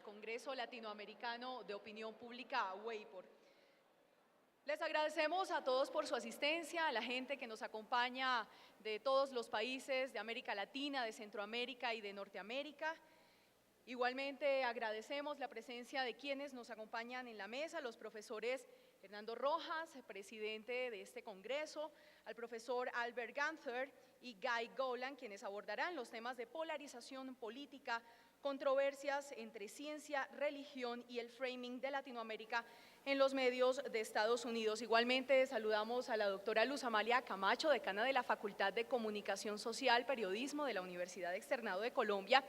Congreso Latinoamericano de Opinión Pública, WAPOR. Les agradecemos a todos por su asistencia, a la gente que nos acompaña de todos los países de América Latina, de Centroamérica y de Norteamérica. Igualmente agradecemos la presencia de quienes nos acompañan en la mesa, los profesores Hernando Rojas, presidente de este Congreso, al profesor Albert Ganther y Guy Golan, quienes abordarán los temas de polarización política, controversias entre ciencia, religión y el framing de Latinoamérica en los medios de Estados Unidos. Igualmente saludamos a la doctora Luz Amalia Camacho, decana de la Facultad de Comunicación Social, Periodismo de la Universidad Externado de Colombia,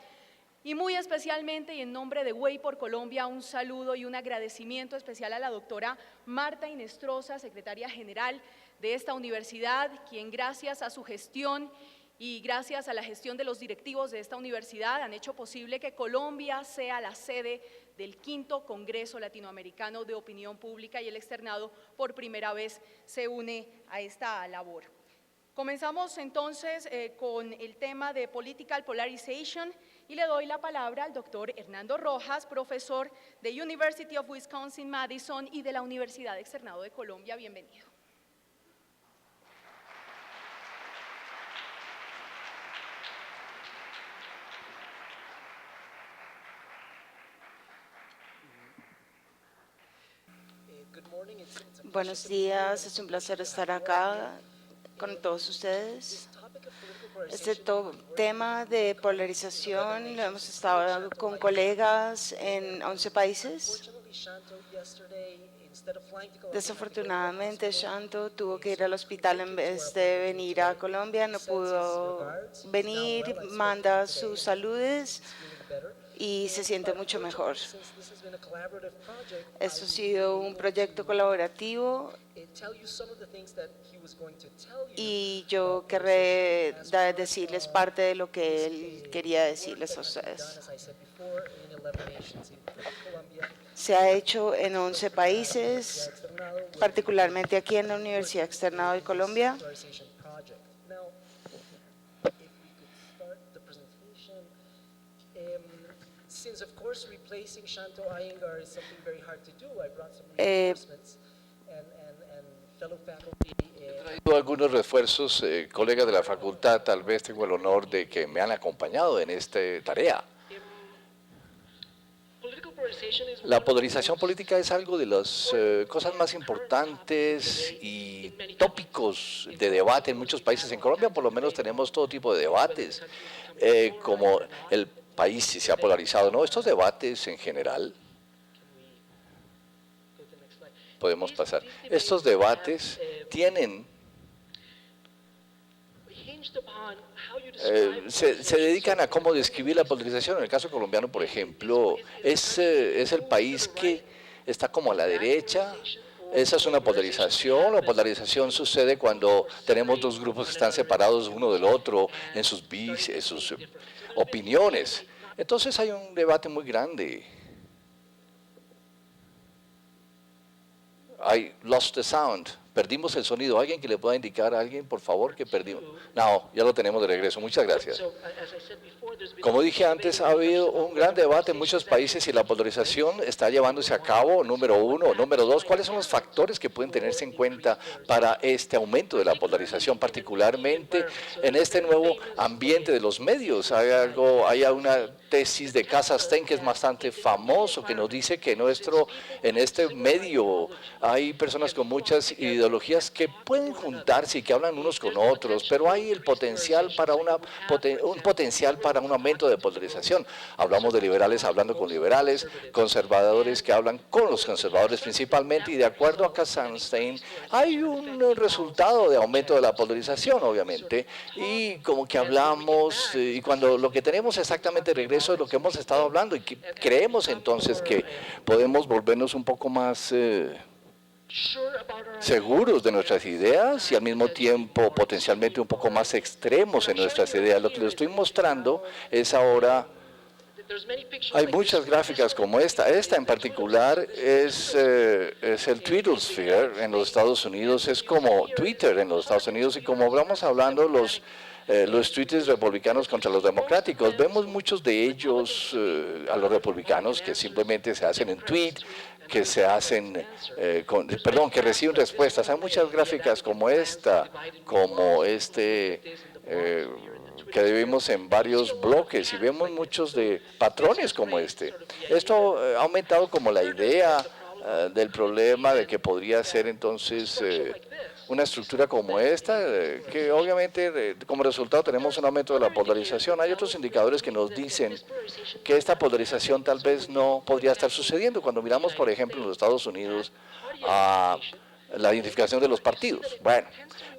y muy especialmente y en nombre de WAPOR Colombia, un saludo y un agradecimiento especial a la doctora Marta Inestrosa, secretaria general de esta universidad, quien gracias a su gestión y gracias a la gestión de los directivos de esta universidad han hecho posible que Colombia sea la sede del quinto Congreso Latinoamericano de Opinión Pública, y el externado por primera vez se une a esta labor. Comenzamos entonces con el tema de Political Polarization y le doy la palabra al doctor Hernando Rojas, profesor de University of Wisconsin-Madison y de la Universidad Externado de Colombia. Bienvenido. Buenos días, es un placer estar acá con todos ustedes. Este tema de polarización lo hemos estado con colegas en 11 países. Desafortunadamente, Shanto tuvo que ir al hospital en vez de venir a Colombia, no pudo venir, manda sus saludes y se siente mucho mejor. Esto ha sido un proyecto colaborativo y yo querré decirles parte de lo que él quería decirles a ustedes. Se ha hecho en 11 países, particularmente aquí en la Universidad Externado de Colombia. He traído algunos refuerzos, colegas de la facultad, tal vez tengo el honor de que me han acompañado en esta tarea. La polarización política es algo de las cosas más importantes y tópicos de debate en muchos países. En Colombia por lo menos tenemos todo tipo de debates, como el país si se ha polarizado, ¿no? Estos debates en general, podemos pasar, estos debates tienen, se dedican a cómo describir la polarización. En el caso colombiano, por ejemplo, es el país que está como a la derecha. Esa es una polarización. La polarización sucede cuando tenemos dos grupos que están separados uno del otro en sus opiniones. Entonces hay un debate muy grande. I lost the sound. Perdimos el sonido. ¿Alguien que le pueda indicar a alguien, por favor, que perdimos? No, ya lo tenemos de regreso. Muchas gracias. Como dije antes, ha habido un gran debate en muchos países y la polarización está llevándose a cabo, número uno. Número dos, ¿cuáles son los factores que pueden tenerse en cuenta para este aumento de la polarización, particularmente en este nuevo ambiente de los medios? Hay una tesis de Casastein que es bastante famoso, que nos dice que en este medio hay personas con muchas ideologías que pueden juntarse y que hablan unos con otros, pero hay el potencial para un aumento de polarización. Hablamos de liberales hablando con liberales, conservadores que hablan con los conservadores principalmente, y de acuerdo a Casastein hay un resultado de aumento de la polarización, obviamente, y como que hablamos, y cuando lo que tenemos exactamente de regreso es lo que hemos estado hablando, y que creemos entonces que podemos volvernos un poco más seguros de nuestras ideas y al mismo tiempo potencialmente un poco más extremos en nuestras ideas. Lo que les estoy mostrando es ahora, hay muchas gráficas como esta. Esta en particular es el Twittersphere en los Estados Unidos, es como Twitter en los Estados Unidos, y como vamos hablando, los tweets republicanos contra los democráticos. Vemos muchos de ellos, a los republicanos, que simplemente se hacen un tweet, que se hacen, que reciben respuestas. Hay muchas gráficas como esta, como que vivimos en varios bloques y vemos muchos de patrones como este. Esto ha aumentado como la idea del problema de que podría ser entonces una estructura como esta, que obviamente como resultado tenemos un aumento de la polarización. Hay otros indicadores que nos dicen que esta polarización tal vez no podría estar sucediendo. Cuando miramos, por ejemplo, en los Estados Unidos, a la identificación de los partidos. Bueno,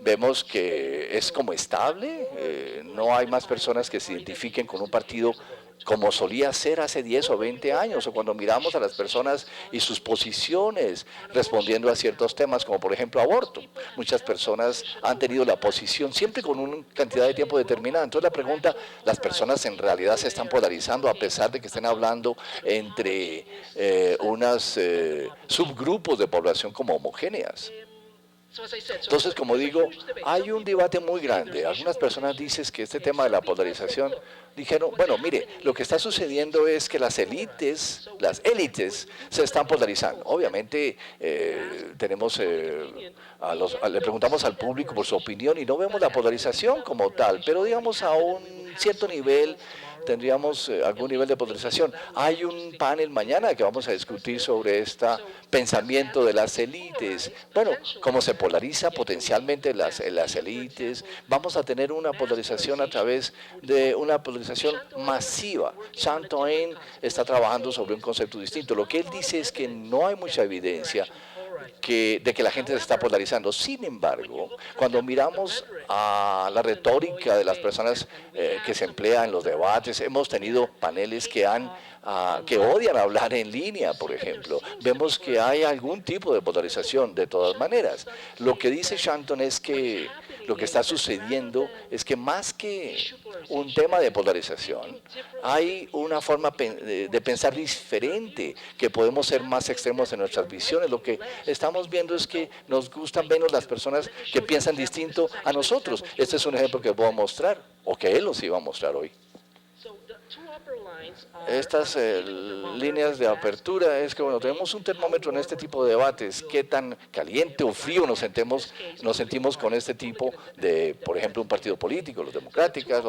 vemos que es como estable, no hay más personas que se identifiquen con un partido como solía ser hace 10 o 20 años, o cuando miramos a las personas y sus posiciones respondiendo a ciertos temas, como por ejemplo aborto. Muchas personas han tenido la posición siempre con una cantidad de tiempo determinada. Entonces la pregunta, ¿las personas en realidad se están polarizando a pesar de que estén hablando entre unos subgrupos de población como homogéneas? Entonces, como digo, hay un debate muy grande. Algunas personas dicen que este tema de la polarización, dijeron, bueno, mire, lo que está sucediendo es que las élites se están polarizando. Obviamente, le preguntamos al público por su opinión y no vemos la polarización como tal, pero digamos a un cierto nivel tendríamos algún nivel de polarización. Hay un panel mañana que vamos a discutir sobre este pensamiento de las élites. Bueno, cómo se polariza potencialmente las élites. Vamos a tener una polarización a través de una polarización masiva. Sean Toin está trabajando sobre un concepto distinto. Lo que él dice es que no hay mucha evidencia de que la gente se está polarizando. Sin embargo, cuando miramos a la retórica de las personas que se emplean en los debates, hemos tenido paneles que odian hablar en línea, por ejemplo. Vemos que hay algún tipo de polarización de todas maneras. Lo que dice Shanton es que lo que está sucediendo es que más que un tema de polarización, hay una forma de pensar diferente, que podemos ser más extremos en nuestras visiones. Lo que estamos viendo es que nos gustan menos las personas que piensan distinto a nosotros. Este es un ejemplo que puedo mostrar, o que él nos iba a mostrar hoy. Estas líneas de apertura es que, bueno, tenemos un termómetro en este tipo de debates, qué tan caliente o frío nos sentimos con este tipo de, por ejemplo, un partido político, los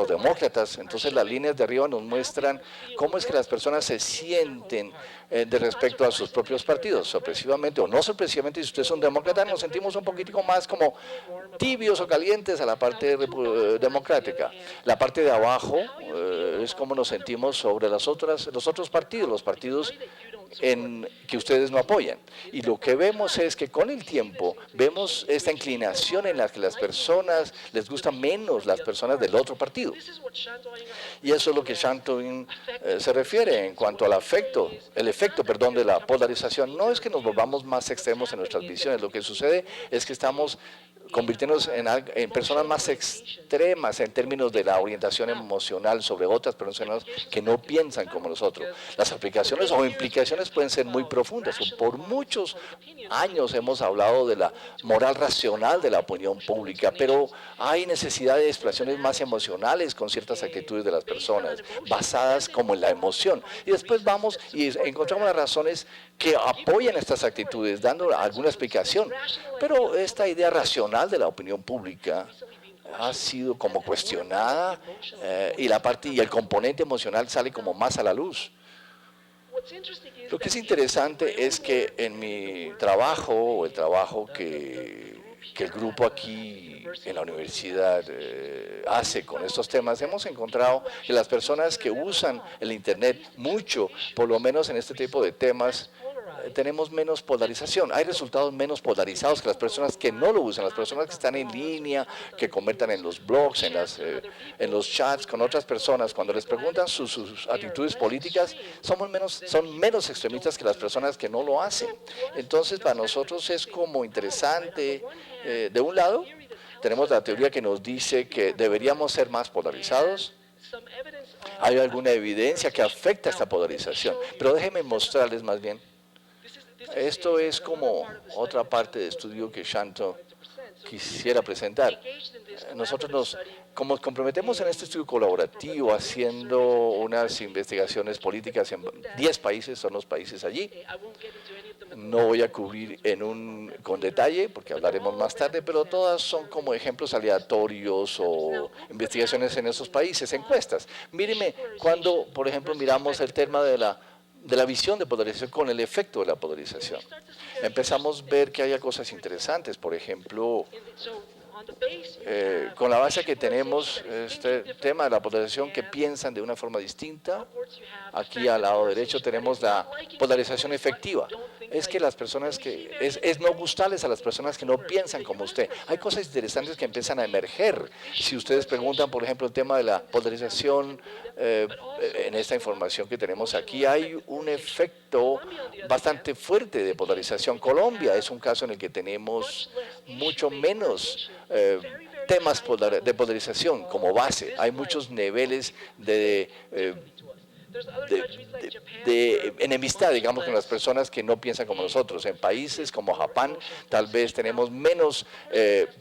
demócratas. Entonces las líneas de arriba nos muestran cómo es que las personas se sienten de respecto a sus propios partidos, sorpresivamente o no sorpresivamente. Si ustedes son demócratas, nos sentimos un poquitico más como tibios o calientes a la parte democrática. La parte de abajo es como nos sentimos sobre los otros partidos, los partidos en que ustedes no apoyan. Y lo que vemos es que con el tiempo vemos esta inclinación en la que las personas les gustan menos las personas del otro partido. Y eso es lo que Shanton se refiere en cuanto al el efecto de la polarización. No es que nos volvamos más extremos en nuestras visiones, lo que sucede es que estamos convirtiéndonos en personas más extremas en términos de la orientación emocional sobre otras personas que no piensan como nosotros. Las aplicaciones o implicaciones pueden ser muy profundas. Por muchos años hemos hablado de la moral racional de la opinión pública, pero hay necesidad de expresiones más emocionales con ciertas actitudes de las personas, basadas como en la emoción. Y después vamos y encontramos las razones que apoyan estas actitudes, dando alguna explicación. Pero esta idea racional de la opinión pública ha sido como cuestionada y el componente emocional sale como más a la luz. Lo que es interesante es que en mi trabajo, o el trabajo que el grupo aquí en la universidad hace con estos temas, hemos encontrado que las personas que usan el Internet mucho, por lo menos en este tipo de temas, tenemos menos polarización. Hay resultados menos polarizados que las personas que no lo usan, las personas que están en línea, que comentan en los blogs, en los chats con otras personas. Cuando les preguntan sus actitudes políticas, son menos extremistas que las personas que no lo hacen. Entonces, para nosotros es como interesante. De un lado, tenemos la teoría que nos dice que deberíamos ser más polarizados. Hay alguna evidencia que afecta esta polarización. Pero déjenme mostrarles más bien. Esto es como otra parte de estudio que Shanton quisiera presentar. Nosotros nos comprometemos en este estudio colaborativo haciendo unas investigaciones políticas en 10 países, son los países allí. No voy a cubrir con detalle porque hablaremos más tarde, pero todas son como ejemplos aleatorios o investigaciones en esos países, encuestas. Mírenme, cuando, por ejemplo, miramos el tema de la visión de polarización con el efecto de la polarización, empezamos a ver que hay cosas interesantes. Por ejemplo, con la base que tenemos, este tema de la polarización que piensan de una forma distinta, aquí al lado derecho tenemos la polarización efectiva. Es que las personas es no gustarles a las personas que no piensan como usted. Hay cosas interesantes que empiezan a emerger. Si ustedes preguntan, por ejemplo, el tema de la polarización, en esta información que tenemos aquí, hay un efecto bastante fuerte de polarización. Colombia es un caso en el que tenemos mucho menos temas de polarización como base. Hay muchos niveles de enemistad, digamos, con las personas que no piensan como nosotros. En países como Japón, tal vez tenemos menos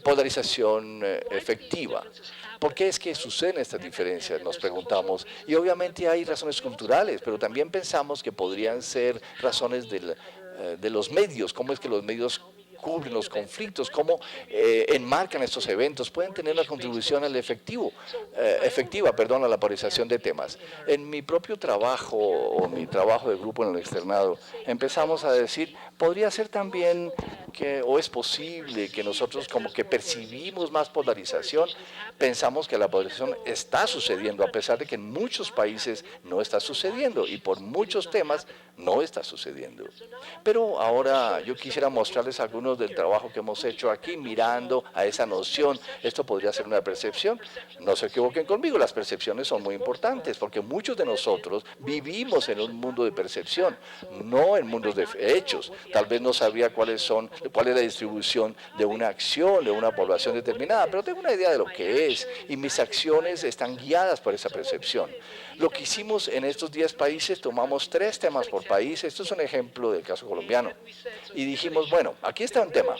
polarización efectiva. ¿Por qué es que suceden estas diferencias? Nos preguntamos. Y obviamente hay razones culturales, pero también pensamos que podrían ser razones de los medios. ¿Cómo es que los medios cubren los conflictos? ¿Cómo enmarcan estos eventos? Pueden tener una contribución al efectiva, a la polarización de temas. En mi propio trabajo, o mi trabajo de grupo en el externado, empezamos a decir, podría ser también o es posible que nosotros como que percibimos más polarización, pensamos que la polarización está sucediendo, a pesar de que en muchos países no está sucediendo y por muchos temas no está sucediendo. Pero ahora yo quisiera mostrarles algunos del trabajo que hemos hecho aquí, mirando a esa noción. Esto podría ser una percepción. No se equivoquen conmigo, las percepciones son muy importantes, porque muchos de nosotros vivimos en un mundo de percepción, no en mundos de hechos. Tal vez no sabría cuál es la distribución de una acción, de una población determinada, pero tengo una idea de lo que es, y mis acciones están guiadas por esa percepción. Lo que hicimos en estos 10 países, tomamos 3 temas por país. Esto es un ejemplo del caso colombiano. Y dijimos, bueno, aquí está un tema.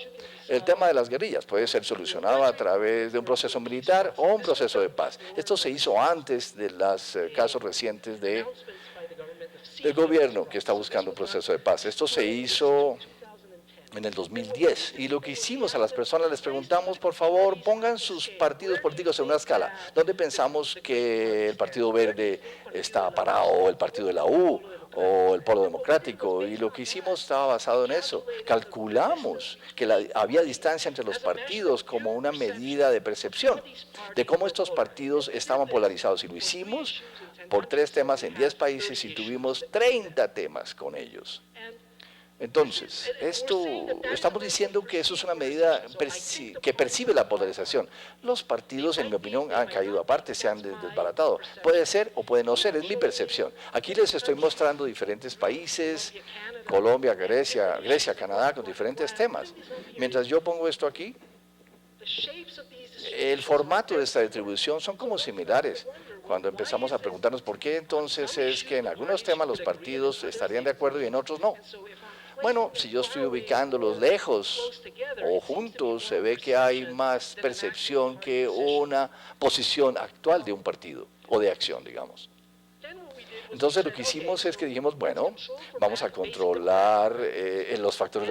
El tema de las guerrillas puede ser solucionado a través de un proceso militar o un proceso de paz. Esto se hizo antes de los casos recientes del gobierno que está buscando un proceso de paz. Esto se hizo en el 2010. Y lo que hicimos a las personas, les preguntamos, por favor, pongan sus partidos políticos en una escala. ¿Dónde pensamos que el Partido Verde está parado, o el Partido de la U, o el Polo Democrático? Y lo que hicimos estaba basado en eso. Calculamos que había distancia entre los partidos como una medida de percepción de cómo estos partidos estaban polarizados. Y lo hicimos por 3 temas en 10 países y tuvimos 30 temas con ellos. Entonces, estamos diciendo que eso es una medida que percibe la polarización. Los partidos, en mi opinión, han caído aparte, se han desbaratado. Puede ser o puede no ser, es mi percepción. Aquí les estoy mostrando diferentes países, Colombia, Grecia, Canadá, con diferentes temas. Mientras yo pongo esto aquí, el formato de esta distribución son como similares. Cuando empezamos a preguntarnos por qué entonces es que en algunos temas los partidos estarían de acuerdo y en otros no. Bueno, si yo estoy ubicándolos lejos o juntos, se ve que hay más percepción que una posición actual de un partido o de acción, digamos. Entonces lo que hicimos es que dijimos, bueno, vamos a controlar los factores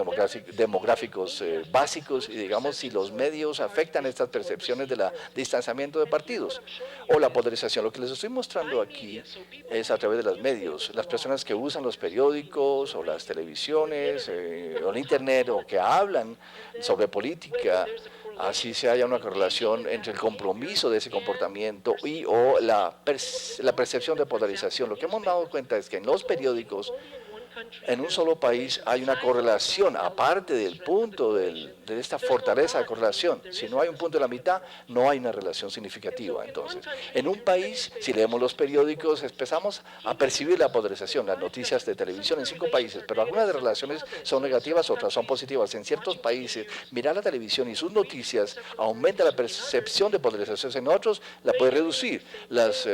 demográficos básicos y digamos si los medios afectan estas percepciones de distanciamiento de partidos o la polarización. Lo que les estoy mostrando aquí es a través de los medios, las personas que usan los periódicos o las televisiones o el internet o que hablan sobre política. Así se haya una correlación entre el compromiso de ese comportamiento o la percepción de polarización. Lo que hemos dado cuenta es que en los periódicos, en un solo país, hay una correlación, aparte del punto de esta fortaleza de correlación. Si no hay un punto de la mitad, no hay una relación significativa. Entonces, en un país, si leemos los periódicos, empezamos a percibir la polarización, las noticias de televisión en 5 países, pero algunas de las relaciones son negativas, otras son positivas. En ciertos países, mirar la televisión y sus noticias aumenta la percepción de polarización, en otros la puede reducir. Las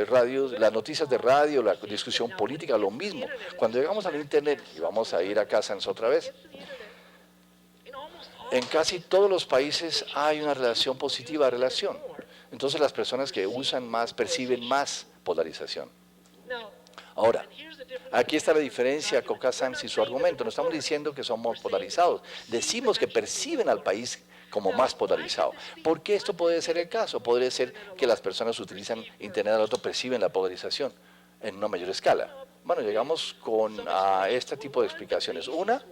noticias de radio, la discusión política, lo mismo. Cuando llegamos al internet, y vamos a ir a casa otra vez, En casi todos los países hay una relación positiva, relación. Entonces las personas que usan más perciben más polarización. Ahora, aquí está la diferencia con Coca-Sams y su argumento. No estamos diciendo que somos polarizados. Decimos que perciben al país como más polarizado. ¿Por qué esto puede ser el caso? Podría ser que las personas utilizan Internet al otro, perciben la polarización en una mayor escala. Bueno, llegamos a este tipo de explicaciones. Una,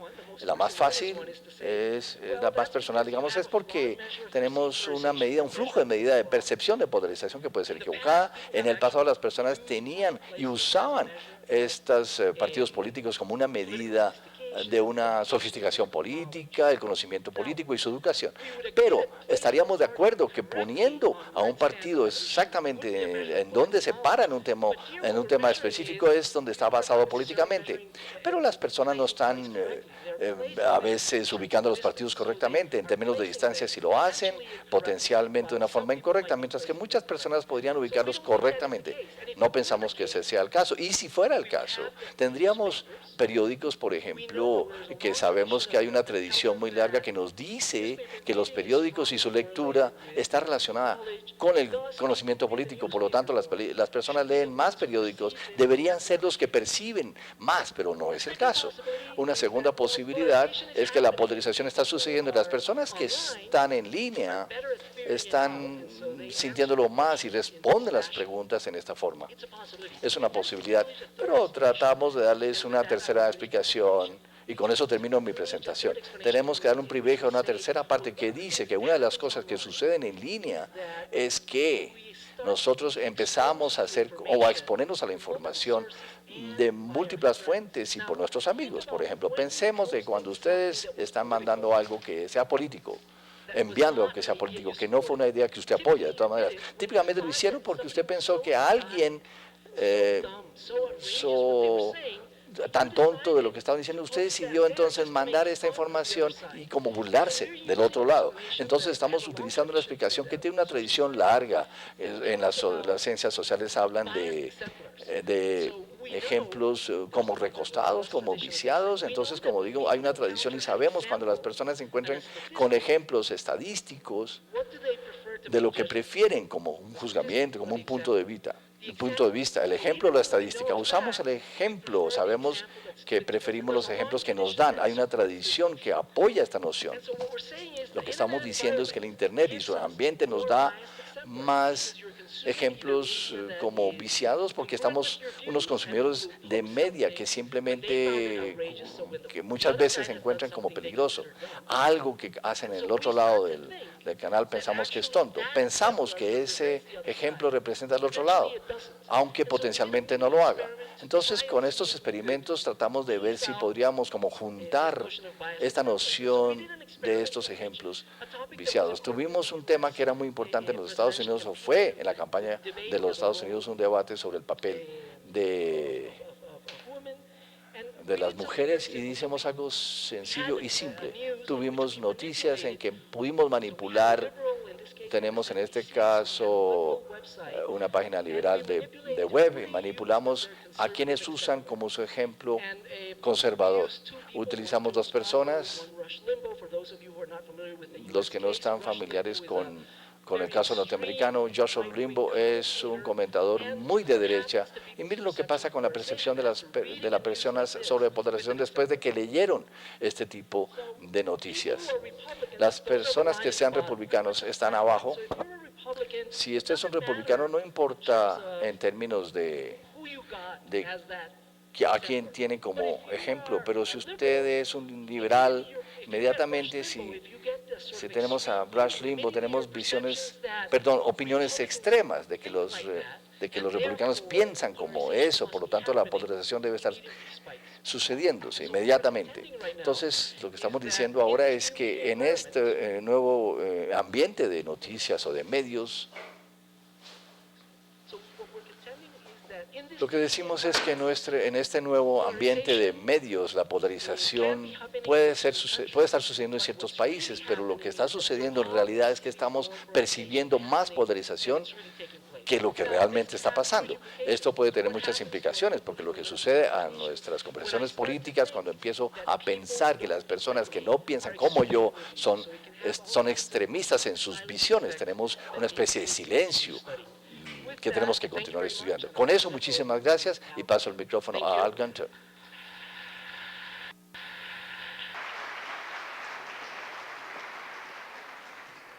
la más fácil, es la más personal, digamos, es porque tenemos una medida, un flujo de medida de percepción de polarización que puede ser equivocada. En el pasado las personas tenían y usaban estos partidos políticos como una medida de una sofisticación política, el conocimiento político y su educación. Pero estaríamos de acuerdo que poniendo a un partido exactamente en donde se para en un tema específico es donde está basado políticamente. Pero las personas no están a veces ubicando los partidos correctamente, en términos de distancia si lo hacen, potencialmente de una forma incorrecta, mientras que muchas personas podrían ubicarlos correctamente. No pensamos que ese sea el caso. Y si fuera el caso, tendríamos periódicos, por ejemplo, que sabemos que hay una tradición muy larga que nos dice que los periódicos y su lectura está relacionada con el conocimiento político. Por lo tanto, las personas leen más periódicos, deberían ser los que perciben más, pero no es el caso. Una segunda posibilidad es que la polarización está sucediendo y las personas que están en línea están sintiéndolo más y responden las preguntas en esta forma. Es una posibilidad, pero tratamos de darles una tercera explicación. Y con eso termino mi presentación. Tenemos que dar un privilegio a una tercera parte que dice que una de las cosas que suceden en línea es que nosotros empezamos a hacer o a exponernos a la información de múltiples fuentes y por nuestros amigos. Por ejemplo, pensemos de cuando ustedes están mandando algo que sea político, enviando algo que sea político, que no fue una idea que usted apoya, de todas maneras. Típicamente lo hicieron porque usted pensó que alguien tan tonto de lo que estaban diciendo, usted decidió entonces mandar esta información y como burlarse del otro lado. Entonces estamos utilizando una explicación que tiene una tradición larga. En las ciencias sociales hablan de ejemplos como recostados, como viciados. Entonces, como digo, hay una tradición y sabemos cuando las personas se encuentran con ejemplos estadísticos de lo que prefieren como un juzgamiento, como un punto de vista. El ejemplo o la estadística. Usamos el ejemplo, sabemos que preferimos los ejemplos que nos dan. Hay una tradición que apoya esta noción. Lo que estamos diciendo es que el Internet y su ambiente nos da más ejemplos como viciados porque estamos unos consumidores de media que simplemente, que muchas veces se encuentran como peligroso. Algo que hacen en el otro lado del canal pensamos que es tonto. Pensamos que ese ejemplo representa el otro lado, aunque potencialmente no lo haga. Entonces, con estos experimentos tratamos de ver si podríamos como juntar esta noción de estos ejemplos viciados. Tuvimos un tema que era muy importante en los Estados Unidos, o fue en la campaña de los Estados Unidos un debate sobre el papel de las mujeres y decimos algo sencillo y simple. Tuvimos noticias en que pudimos manipular. Tenemos en este caso una página liberal de web y manipulamos a quienes usan como su ejemplo conservador. Utilizamos dos personas, los que no están familiares con el caso norteamericano. Joshua Limbaugh es un comentador muy de derecha y miren lo que pasa con la percepción de las personas sobre polarización después de que leyeron este tipo de noticias. Las personas que sean republicanos están abajo. Si usted es un republicano, no importa en términos de a quién tiene como ejemplo, pero si usted es un liberal, inmediatamente si tenemos a Rush Limbaugh, tenemos opiniones extremas de que los republicanos piensan como eso, por lo tanto la polarización debe estar sucediéndose inmediatamente. Entonces, lo que estamos diciendo ahora es que en este nuevo ambiente de noticias o de medios, lo que decimos es que en este nuevo ambiente de medios, la polarización puede estar sucediendo en ciertos países, pero lo que está sucediendo en realidad es que estamos percibiendo más polarización que lo que realmente está pasando. Esto puede tener muchas implicaciones, porque lo que sucede a nuestras conversaciones políticas, cuando empiezo a pensar que las personas que no piensan como yo son extremistas en sus visiones, tenemos una especie de silencio que tenemos que continuar estudiando. Con eso, muchísimas gracias y paso el micrófono a Al Gunter.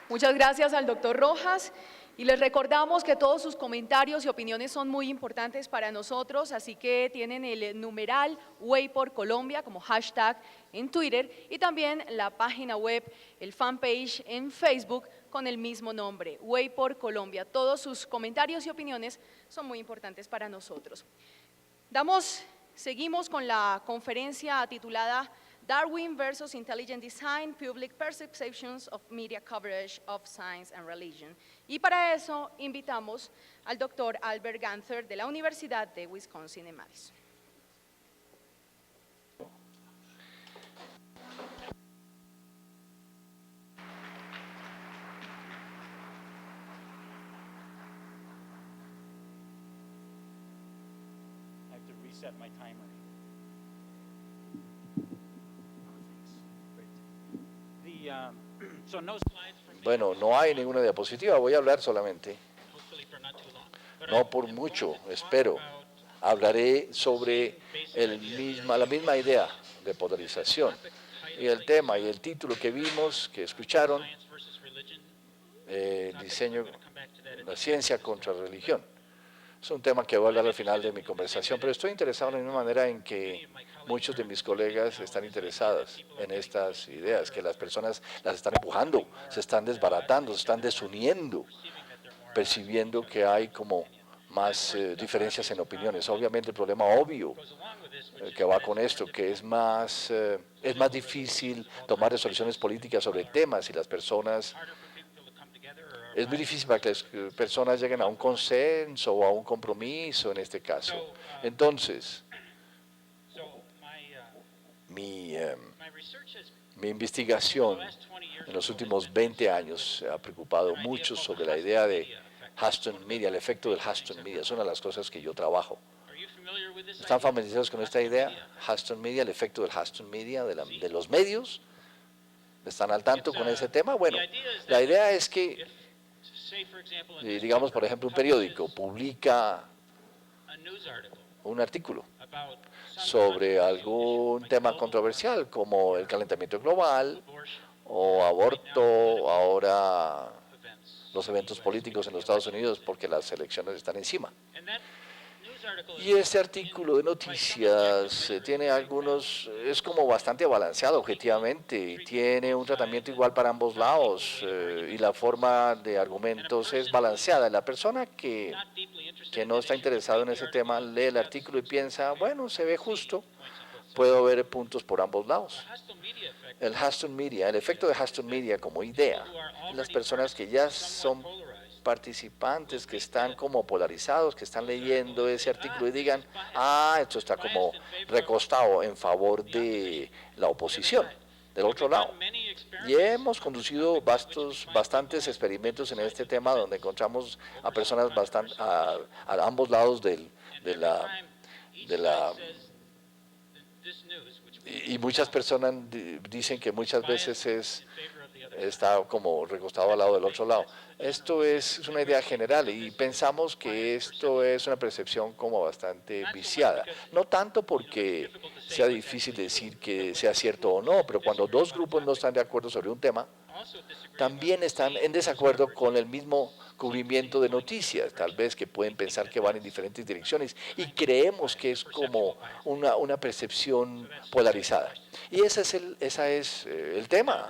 Muchas gracias al doctor Rojas y les recordamos que todos sus comentarios y opiniones son muy importantes para nosotros, así que tienen el numeral Way por Colombia como hashtag en Twitter y también la página web, el fanpage en Facebook con el mismo nombre, Way por Colombia. Todos sus comentarios y opiniones son muy importantes para nosotros. Seguimos con la conferencia titulada Darwin versus Intelligent Design, Public Perceptions of Media Coverage of Science and Religion. Y para eso invitamos al doctor Albert Ganther de la Universidad de Wisconsin en Madison. I have to reset my timer. Bueno, no hay ninguna diapositiva, voy a hablar solamente, no por mucho, espero. Hablaré sobre la misma idea de polarización y el tema y el título que vimos, que escucharon, diseño, la ciencia contra la religión. Es un tema que voy a hablar al final de mi conversación, pero estoy interesado en la misma manera en que muchos de mis colegas están interesados en estas ideas, que las personas las están empujando, se están desbaratando, se están desuniendo, percibiendo que hay como más diferencias en opiniones. Obviamente el problema obvio que va con esto, que es más difícil tomar resoluciones políticas sobre temas y las personas. Es muy difícil para que las personas lleguen a un consenso o a un compromiso en este caso. Entonces, mi investigación en los últimos 20 años se ha preocupado mucho sobre la idea de Huston Media, el efecto del Huston Media. Es una de las cosas que yo trabajo. ¿Están familiarizados con esta idea? Huston Media, el efecto del Huston Media, de los medios. ¿Están al tanto con ese tema? Bueno, la idea es que, digamos, por ejemplo, un periódico publica un artículo sobre algún tema controversial como el calentamiento global o aborto, ahora los eventos políticos en los Estados Unidos porque las elecciones están encima. Y este artículo de noticias tiene es como bastante balanceado objetivamente y tiene un tratamiento igual para ambos lados y la forma de argumentos es balanceada. La persona que no está interesado en ese tema lee el artículo y piensa, bueno, se ve justo, puedo ver puntos por ambos lados. El Huston Media, el efecto de Huston Media como idea, las personas que ya son participantes, que están como polarizados, que están leyendo ese artículo y digan, esto está como recostado en favor de la oposición, del otro lado. Y hemos conducido bastantes experimentos en este tema donde encontramos a personas a ambos lados y muchas personas dicen que muchas veces está como recostado al lado del otro lado. Esto es una idea general y pensamos que esto es una percepción como bastante viciada. No tanto porque sea difícil decir que sea cierto o no, pero cuando dos grupos no están de acuerdo sobre un tema, también están en desacuerdo con el mismo cubrimiento de noticias, tal vez que pueden pensar que van en diferentes direcciones y creemos que es como una percepción polarizada. Y ese es el tema.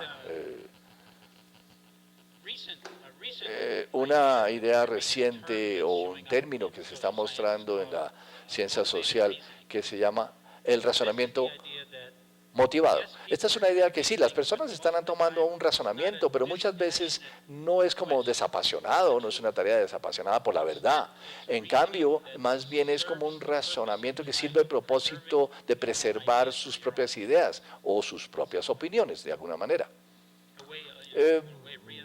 Una idea reciente o un término que se está mostrando en la ciencia social que se llama el razonamiento motivado. Esta es una idea que sí, las personas están tomando un razonamiento, pero muchas veces no es como desapasionado, no es una tarea desapasionada por la verdad. En cambio, más bien es como un razonamiento que sirve al propósito de preservar sus propias ideas o sus propias opiniones, de alguna manera.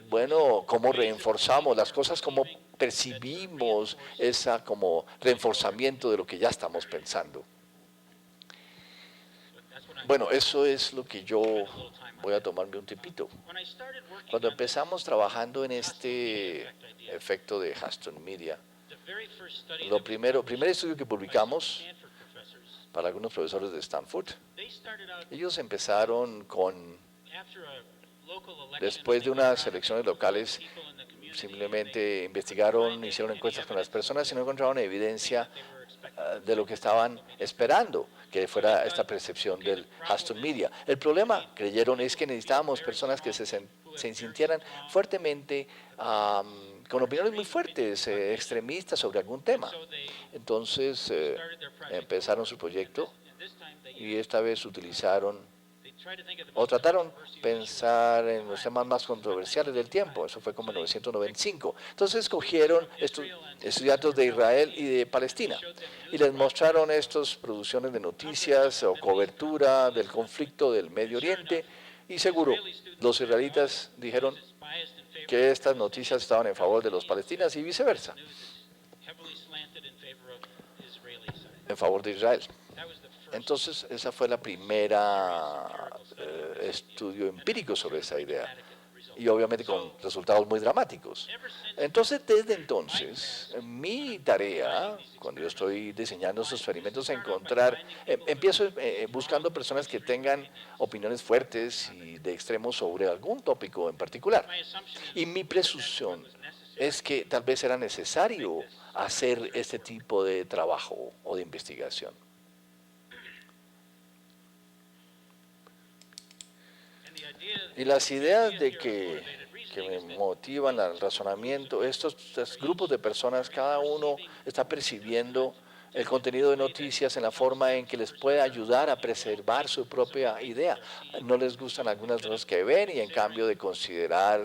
Bueno, cómo reforzamos las cosas, como percibimos esa como reforzamiento de lo que ya estamos pensando. Bueno, eso es lo que yo voy a tomarme un tipito. Cuando empezamos trabajando en este efecto de Huston Media, primer estudio que publicamos para algunos profesores de Stanford, ellos empezaron después de unas elecciones locales, simplemente investigaron, hicieron encuestas con las personas y no encontraron evidencia de lo que estaban esperando, que fuera esta percepción del Huston Media. El problema, creyeron, es que necesitábamos personas que se sintieran fuertemente con opiniones muy fuertes, extremistas sobre algún tema. Entonces empezaron su proyecto y esta vez trataron pensar en los temas más controversiales del tiempo. Eso fue como en 1995. Entonces escogieron estudiantes de Israel y de Palestina y les mostraron estas producciones de noticias o cobertura del conflicto del Medio Oriente, y seguro los israelitas dijeron que estas noticias estaban en favor de los palestinos y viceversa, en favor de Israel. Entonces, esa fue la primera estudio empírico sobre esa idea, y obviamente con resultados muy dramáticos. Entonces, desde entonces, mi tarea, cuando yo estoy diseñando estos experimentos, es empiezo buscando personas que tengan opiniones fuertes y de extremos sobre algún tópico en particular. Y mi presunción es que tal vez era necesario hacer este tipo de trabajo o de investigación. Y las ideas que me motivan al razonamiento, estos grupos de personas, cada uno está percibiendo el contenido de noticias en la forma en que les puede ayudar a preservar su propia idea. No les gustan algunas cosas que ven y en cambio de considerar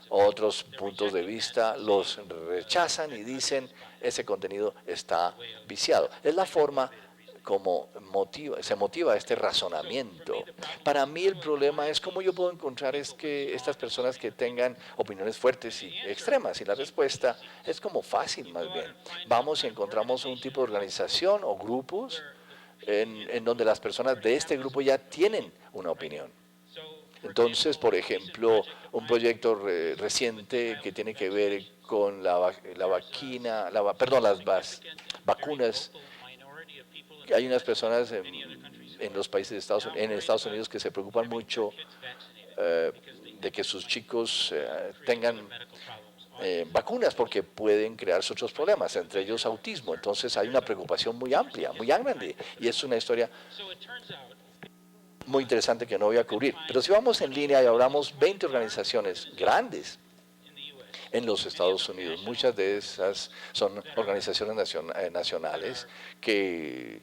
otros puntos de vista, los rechazan y dicen ese contenido está viciado. Es la forma como se motiva este razonamiento. Para mí el problema es cómo yo puedo encontrar estas personas que tengan opiniones fuertes y extremas, y la respuesta es como fácil más bien. Vamos y encontramos un tipo de organización o grupos en donde las personas de este grupo ya tienen una opinión. Entonces, por ejemplo, un proyecto reciente que tiene que ver con las vacunas. Hay unas personas en los países en Estados Unidos que se preocupan mucho de que sus chicos tengan vacunas porque pueden crearse otros problemas, entre ellos autismo. Entonces hay una preocupación muy amplia, muy grande, y es una historia muy interesante que no voy a cubrir. Pero si vamos en línea y hablamos 20 organizaciones grandes en los Estados Unidos, muchas de esas son organizaciones nacionales que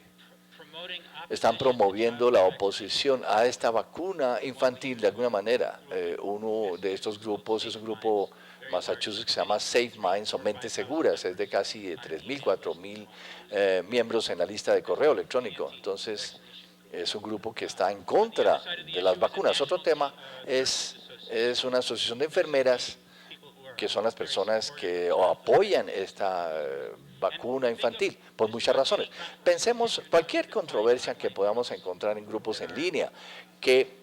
están promoviendo la oposición a esta vacuna infantil de alguna manera. Uno de estos grupos es un grupo Massachusetts que se llama Safe Minds, o Mentes Seguras, es de casi 3.000, 4.000 miembros en la lista de correo electrónico. Entonces, es un grupo que está en contra de las vacunas. Otro tema es una asociación de enfermeras, que son las personas que apoyan esta vacuna infantil, por muchas razones. Pensemos cualquier controversia que podamos encontrar en grupos en línea que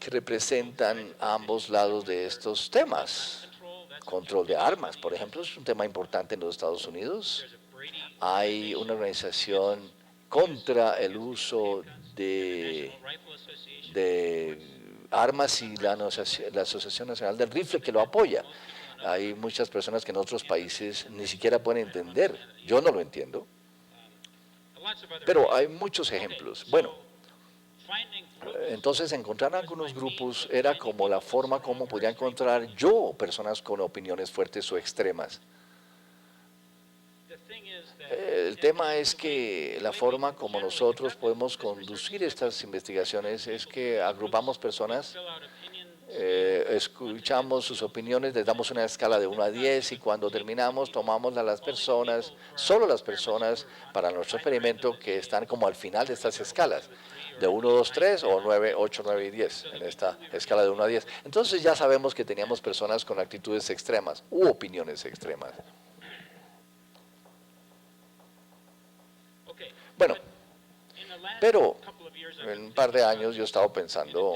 representan a ambos lados de estos temas. Control de armas, por ejemplo, es un tema importante en los Estados Unidos. Hay una organización contra el uso de armas y la Asociación Nacional del Rifle que lo apoya. Hay muchas personas que en otros países ni siquiera pueden entender. Yo no lo entiendo. Pero hay muchos ejemplos. Bueno, entonces encontrar algunos grupos era como la forma como podría encontrar yo personas con opiniones fuertes o extremas. El tema es que la forma como nosotros podemos conducir estas investigaciones es que agrupamos personas escuchamos sus opiniones, les damos una escala de 1 a 10 y cuando terminamos tomamos a las personas, solo las personas para nuestro experimento que están como al final de estas escalas, de 1, 2, 3 o 9, 8, 9 y 10 en esta escala de 1 a 10. Entonces ya sabemos que teníamos personas con actitudes extremas u opiniones extremas. Bueno, pero en un par de años yo he estado pensando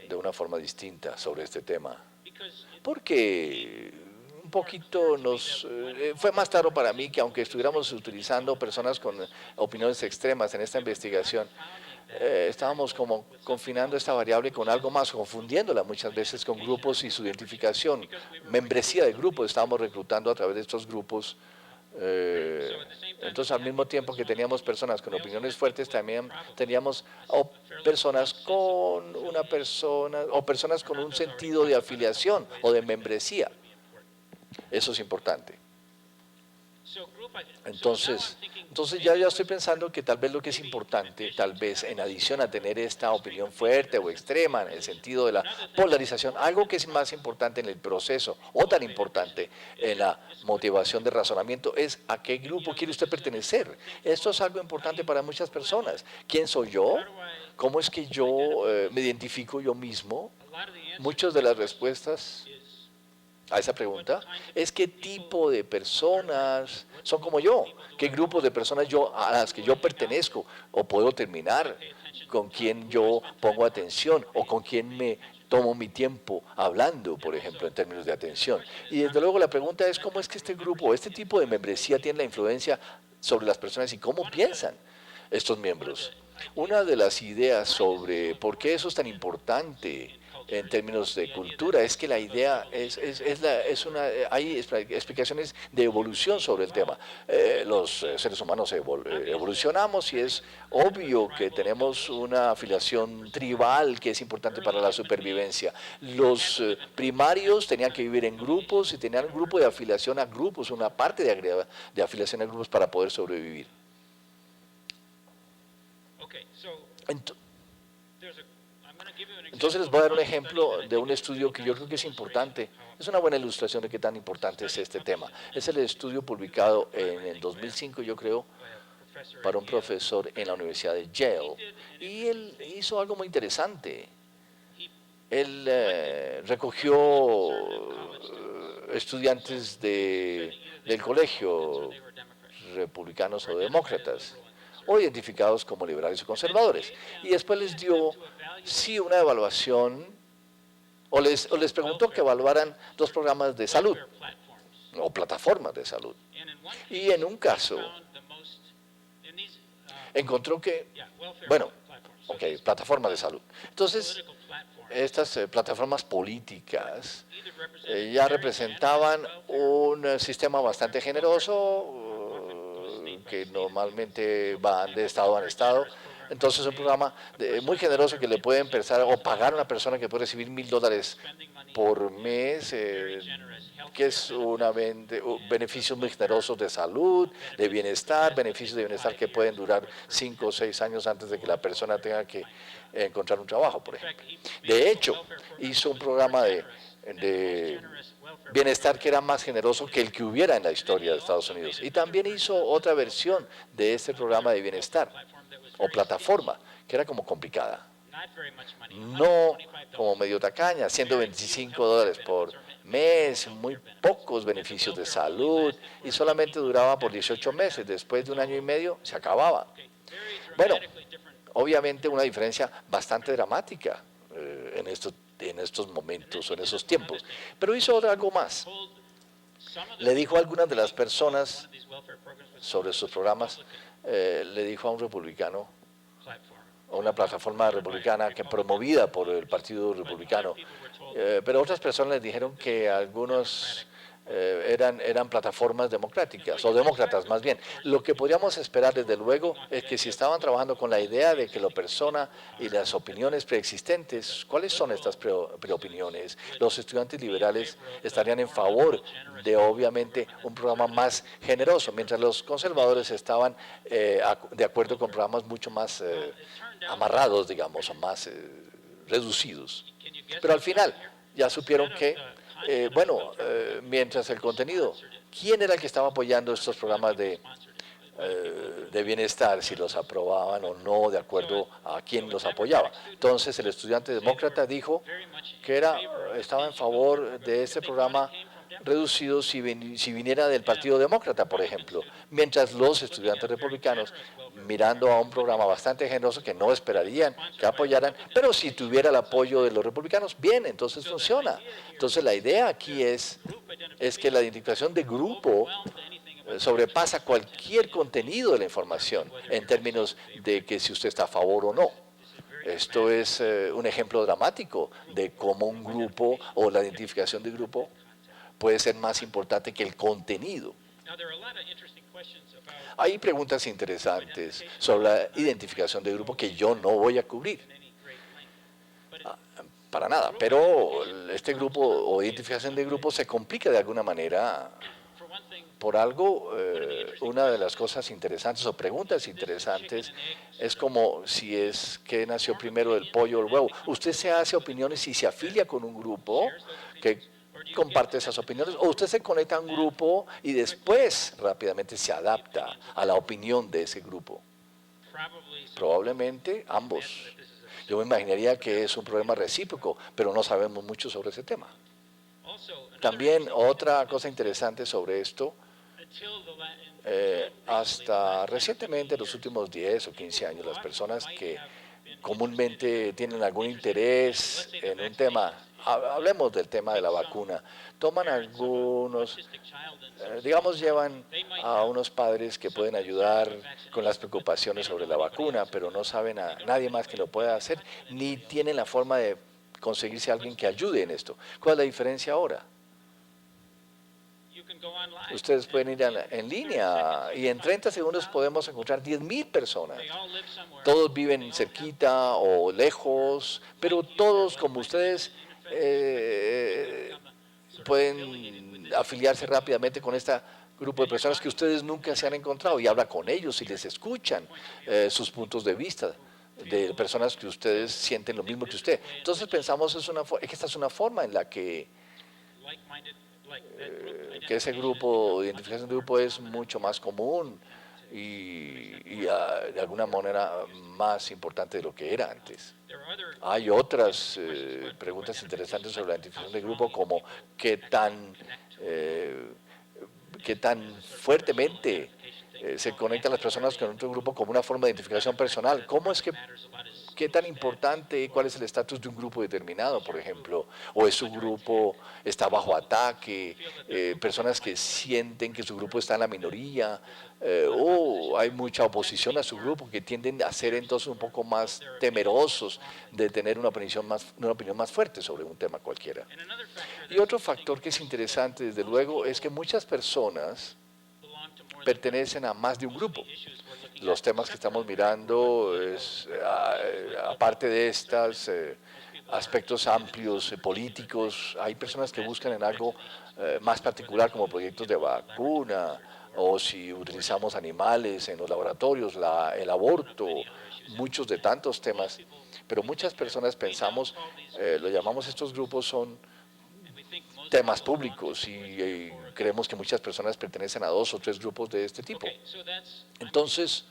de una forma distinta sobre este tema, porque un poquito fue más claro para mí que aunque estuviéramos utilizando personas con opiniones extremas en esta investigación, estábamos como confinando esta variable con algo más, confundiéndola muchas veces con grupos y su identificación, membresía de grupos, estábamos reclutando a través de estos grupos. Entonces, al mismo tiempo que teníamos personas con opiniones fuertes, también teníamos personas con personas con un sentido de afiliación o de membresía. Eso es importante. Entonces ya estoy pensando que tal vez lo que es importante, tal vez en adición a tener esta opinión fuerte o extrema en el sentido de la polarización, algo que es más importante en el proceso o tan importante en la motivación de razonamiento es a qué grupo quiere usted pertenecer. Esto es algo importante para muchas personas. ¿Quién soy yo? ¿Cómo es que yo me identifico yo mismo? Muchas de las respuestas a esa pregunta es qué tipo de personas son como yo, qué grupos de personas a las que yo pertenezco o puedo terminar, con quién yo pongo atención o con quién me tomo mi tiempo hablando, por ejemplo, en términos de atención. Y desde luego la pregunta es cómo es que este grupo, este tipo de membresía tiene la influencia sobre las personas y cómo piensan estos miembros. Una de las ideas sobre por qué eso es tan importante en términos de cultura es que la idea hay explicaciones de evolución sobre el tema. Los seres humanos evolucionamos y es obvio que tenemos una afiliación tribal que es importante para la supervivencia. Los primarios tenían que vivir en grupos y tenían un grupo de afiliación a grupos, una parte de afiliación a grupos para poder sobrevivir. Entonces les voy a dar un ejemplo de un estudio que yo creo que es importante. Es una buena ilustración de qué tan importante es este tema. Es el estudio publicado en el 2005, yo creo, para un profesor en la Universidad de Yale. Y él hizo algo muy interesante. Él recogió estudiantes del colegio, republicanos o demócratas, o identificados como liberales o conservadores. Y después les dio, sí, una evaluación, o les preguntó que evaluaran 2 programas de salud, o plataformas de salud. Y en un caso, encontró que, plataformas de salud. Entonces, estas plataformas políticas ya representaban un sistema bastante generoso, que normalmente van de estado a estado. Entonces es un programa muy generoso que le puede empezar o pagar a una persona que puede recibir $1,000 por mes, que es beneficios muy generosos de salud, de bienestar, beneficios de bienestar que pueden durar 5 o 6 años antes de que la persona tenga que encontrar un trabajo, por ejemplo. De hecho, hizo un programa de bienestar que era más generoso que el que hubiera en la historia de Estados Unidos. Y también hizo otra versión de este programa de bienestar o plataforma, que era como complicada. No como medio tacaña, $125 por mes, muy pocos beneficios de salud y solamente duraba por 18 meses. Después de 1 año y medio se acababa. Bueno, obviamente una diferencia bastante dramática en estos momentos o en esos tiempos. Pero hizo algo más. Le dijo a algunas de las personas sobre sus programas, le dijo a un republicano, a una plataforma republicana que promovida por el Partido Republicano, pero otras personas les dijeron que algunos eran plataformas democráticas, o demócratas más bien. Lo que podríamos esperar, desde luego, es que si estaban trabajando con la idea de que la persona y las opiniones preexistentes, ¿cuáles son estas preopiniones? Los estudiantes liberales estarían en favor de, obviamente, un programa más generoso, mientras los conservadores estaban de acuerdo con programas mucho más amarrados, digamos, o más reducidos. Pero al final ya supieron que, mientras el contenido, ¿quién era el que estaba apoyando estos programas de bienestar, si los aprobaban o no, de acuerdo a quién los apoyaba? Entonces el estudiante demócrata dijo que estaba en favor de este programa reducido si viniera del Partido Demócrata, por ejemplo, mientras los estudiantes republicanos, mirando a un programa bastante generoso que no esperarían que apoyaran, pero si tuviera el apoyo de los republicanos, bien, entonces funciona. Entonces la idea aquí es que la identificación de grupo sobrepasa cualquier contenido de la información en términos de que si usted está a favor o no. Esto es un ejemplo dramático de cómo un grupo o la identificación de grupo puede ser más importante que el contenido. Hay preguntas interesantes sobre la identificación de grupo que yo no voy a cubrir. Para nada, pero este grupo o identificación de grupo se complica de alguna manera por algo. Una de las cosas interesantes o preguntas interesantes es como si es que nació primero el pollo o el huevo. Usted se hace opiniones y se afilia con un grupo que comparte esas opiniones, o usted se conecta a un grupo y después rápidamente se adapta a la opinión de ese grupo. Probablemente ambos. Yo me imaginaría que es un problema recíproco, pero no sabemos mucho sobre ese tema. También otra cosa interesante sobre esto, hasta recientemente, los últimos 10 o 15 años, las personas que comúnmente tienen algún interés en un tema, hablemos del tema de la vacuna, toman algunos, llevan a unos padres que pueden ayudar con las preocupaciones sobre la vacuna, pero no saben a nadie más que lo pueda hacer, ni tienen la forma de conseguirse a alguien que ayude en esto. ¿Cuál es la diferencia ahora? Ustedes pueden ir en línea y en 30 segundos podemos encontrar 10,000 personas. Todos viven cerquita o lejos, pero todos como ustedes pueden afiliarse rápidamente con este grupo de personas que ustedes nunca se han encontrado y habla con ellos y les escuchan sus puntos de vista de personas que ustedes sienten lo mismo que usted. Entonces pensamos que esta es una forma en la que ese grupo, identificación de grupo, es mucho más común y de alguna manera más importante de lo que era antes. Hay otras preguntas interesantes sobre la identificación de grupo, como qué tan fuertemente se conectan las personas con otro grupo como una forma de identificación personal. ¿Qué tan importante, cuál es el estatus de un grupo determinado, por ejemplo? ¿O es su grupo, está bajo ataque? Personas que sienten que su grupo está en la minoría, o hay mucha oposición a su grupo, que tienden a ser entonces un poco más temerosos de tener una opinión más fuerte sobre un tema cualquiera. Y otro factor que es interesante, desde luego, es que muchas personas pertenecen a más de un grupo. Los temas que estamos mirando, aparte de estos aspectos amplios políticos, hay personas que buscan en algo más particular, como proyectos de vacuna, o si utilizamos animales en los laboratorios, el aborto, muchos de tantos temas. Pero muchas personas pensamos, lo llamamos, estos grupos son temas públicos y creemos que muchas personas pertenecen a 2 o 3 grupos de este tipo. Entonces,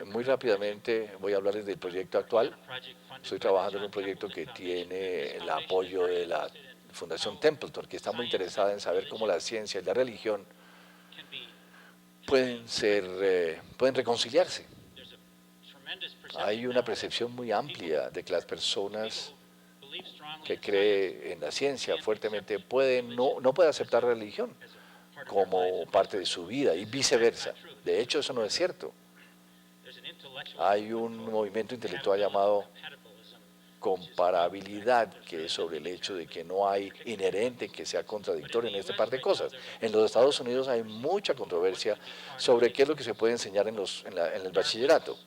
muy rápidamente voy a hablarles del proyecto actual. Estoy trabajando en un proyecto que tiene el apoyo de la Fundación Templeton, que está muy interesada en saber cómo la ciencia y la religión pueden reconciliarse. Hay una percepción muy amplia de que las personas que creen en la ciencia fuertemente no puede aceptar religión como parte de su vida y viceversa. De hecho, eso no es cierto. Hay un movimiento intelectual llamado comparabilidad, que es sobre el hecho de que no hay inherente que sea contradictorio en este par de cosas. En los Estados Unidos hay mucha controversia sobre qué es lo que se puede enseñar en el bachillerato.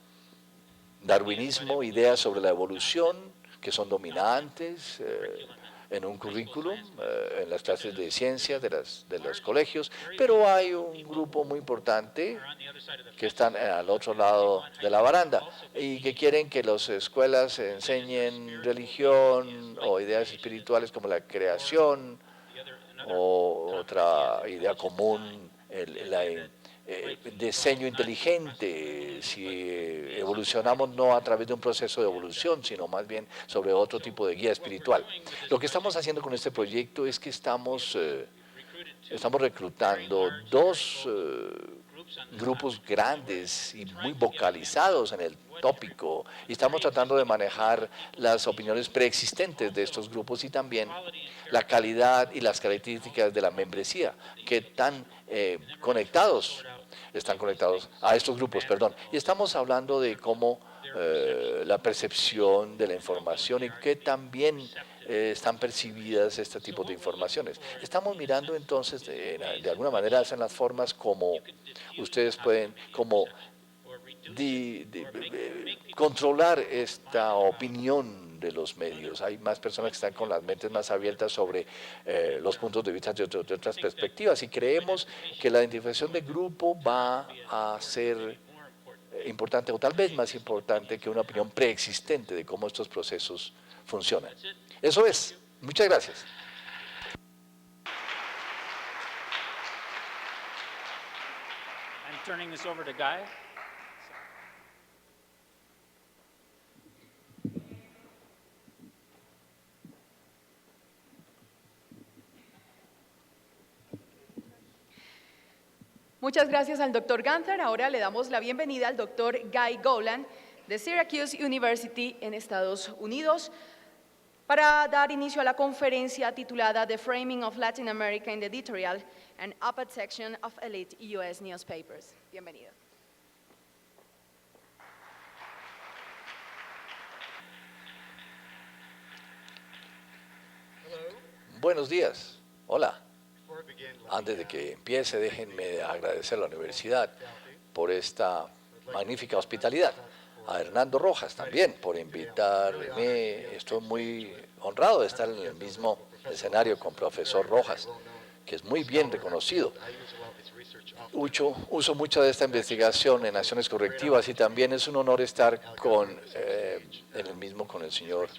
Darwinismo, ideas sobre la evolución que son dominantes, en un currículum, en las clases de ciencias de los colegios, pero hay un grupo muy importante que están al otro lado de la baranda y que quieren que las escuelas enseñen religión o ideas espirituales como la creación o otra idea común, diseño inteligente, si evolucionamos no a través de un proceso de evolución, sino más bien sobre otro tipo de guía espiritual. Lo que estamos haciendo con este proyecto es que estamos reclutando dos grupos grandes y muy vocalizados en el tópico, y estamos tratando de manejar las opiniones preexistentes de estos grupos y también la calidad y las características de la membresía, que están conectados a estos grupos, perdón. Y estamos hablando de cómo la percepción de la información y que también están percibidas este tipo de informaciones. Estamos mirando entonces, de alguna manera, hacen las formas como ustedes pueden, como controlar esta opinión de los medios. Hay más personas que están con las mentes más abiertas sobre los puntos de vista de otras perspectivas, y creemos que la identificación de grupo va a ser importante, o tal vez más importante que una opinión preexistente de cómo estos procesos funcionan. Eso es. Muchas gracias. I'm turning this over to Guy. Muchas gracias al Dr. Gunther. Ahora le damos la bienvenida al Dr. Guy Golan de Syracuse University en Estados Unidos para dar inicio a la conferencia titulada The Framing of Latin America in the Editorial and Op-Ed Section of Elite U.S. Newspapers. Bienvenido. Buenos días. Hola. Antes de que empiece, déjenme agradecer a la universidad por esta magnífica hospitalidad. A Hernando Rojas también por invitarme. Estoy muy honrado de estar en el mismo escenario con profesor Rojas, que es muy bien reconocido. Uso mucha de esta investigación en acciones correctivas y también es un honor estar en el mismo con el señor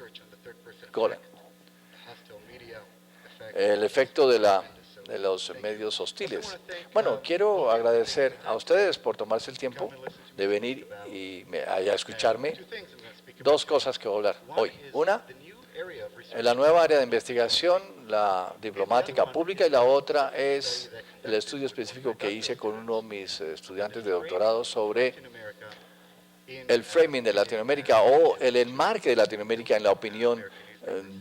Golan. El efecto de los medios hostiles. Bueno, quiero agradecer a ustedes por tomarse el tiempo de venir y a escucharme. Dos cosas que voy a hablar hoy. Una, en la nueva área de investigación, la diplomática pública, y la otra es el estudio específico que hice con uno de mis estudiantes de doctorado sobre el framing de Latinoamérica o el enmarque de Latinoamérica en la opinión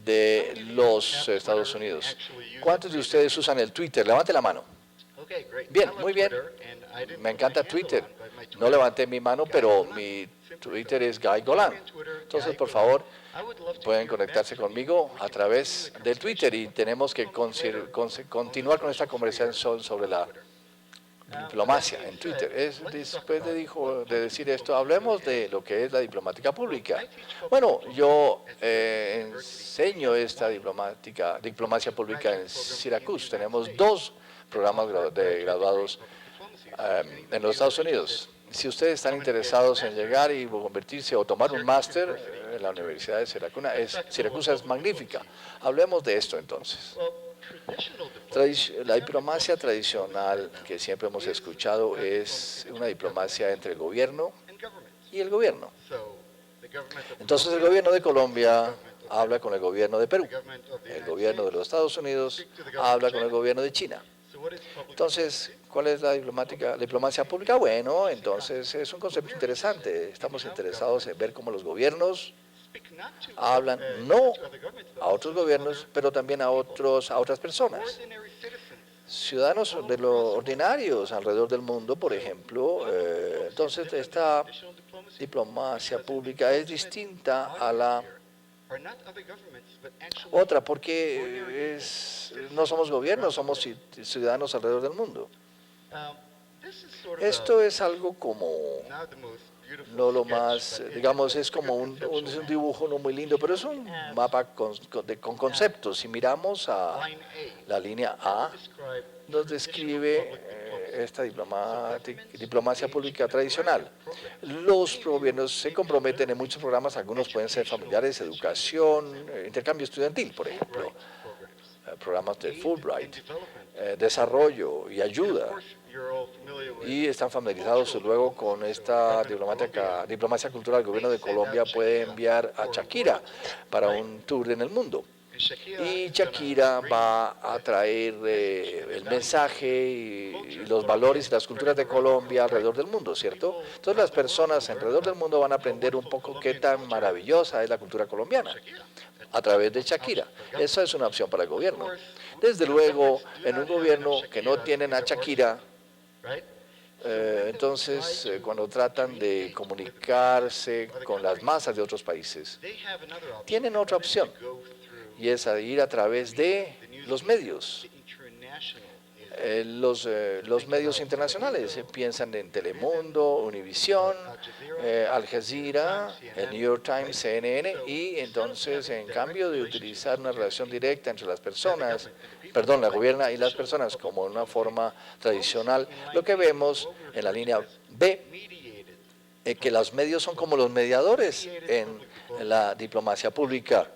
de los Estados Unidos. ¿Cuántos de ustedes usan el Twitter? Levante la mano. Bien, muy bien. Me encanta Twitter. No levanté mi mano, pero mi Twitter es Guy Golan. Entonces, por favor, pueden conectarse conmigo a través del Twitter y tenemos que continuar con esta conversación sobre la diplomacia en Twitter. Después de decir esto, hablemos de lo que es la diplomática pública. Bueno, yo enseño esta diplomacia pública en Syracuse. Tenemos 2 programas de graduados en los Estados Unidos. Si ustedes están interesados en llegar y convertirse o tomar un máster en la Universidad de Syracuse es magnífica. Hablemos de esto entonces. La diplomacia tradicional que siempre hemos escuchado es una diplomacia entre el gobierno y el gobierno. Entonces el gobierno de Colombia habla con el gobierno de Perú, el gobierno de los Estados Unidos habla con el gobierno de China. Entonces, ¿cuál es la diplomacia pública? Bueno, entonces es un concepto interesante. Estamos interesados en ver cómo los gobiernos hablan no a otros gobiernos, pero también a otras personas. Ciudadanos de lo ordinarios alrededor del mundo, por ejemplo. Entonces, esta diplomacia pública es distinta a la otra, porque no somos gobiernos, somos ciudadanos alrededor del mundo. Esto es algo como no lo más, digamos, es como es un dibujo no muy lindo, pero es un mapa con conceptos. Si miramos a la línea A, nos describe esta diplomacia pública tradicional. Los gobiernos se comprometen en muchos programas, algunos pueden ser familiares, educación, intercambio estudiantil, por ejemplo, programas de Fulbright, desarrollo y ayuda. Y están familiarizados luego con esta diplomacia cultural. El gobierno de Colombia puede enviar a Shakira para un tour en el mundo. Y Shakira va a traer el mensaje y los valores y las culturas de Colombia alrededor del mundo, ¿cierto? Entonces las personas alrededor del mundo van a aprender un poco qué tan maravillosa es la cultura colombiana a través de Shakira. Esa es una opción para el gobierno. Desde luego, en un gobierno que no tienen a Shakira, entonces cuando tratan de comunicarse con las masas de otros países, tienen otra opción, y es ir a través de los medios. Los medios internacionales piensan en Telemundo, Univisión, Al Jazeera, el New York Times, CNN, y entonces en cambio de utilizar una relación directa entre las personas, perdón, la gobierna y las personas como una forma tradicional, lo que vemos en la línea B, que los medios son como los mediadores en la diplomacia pública.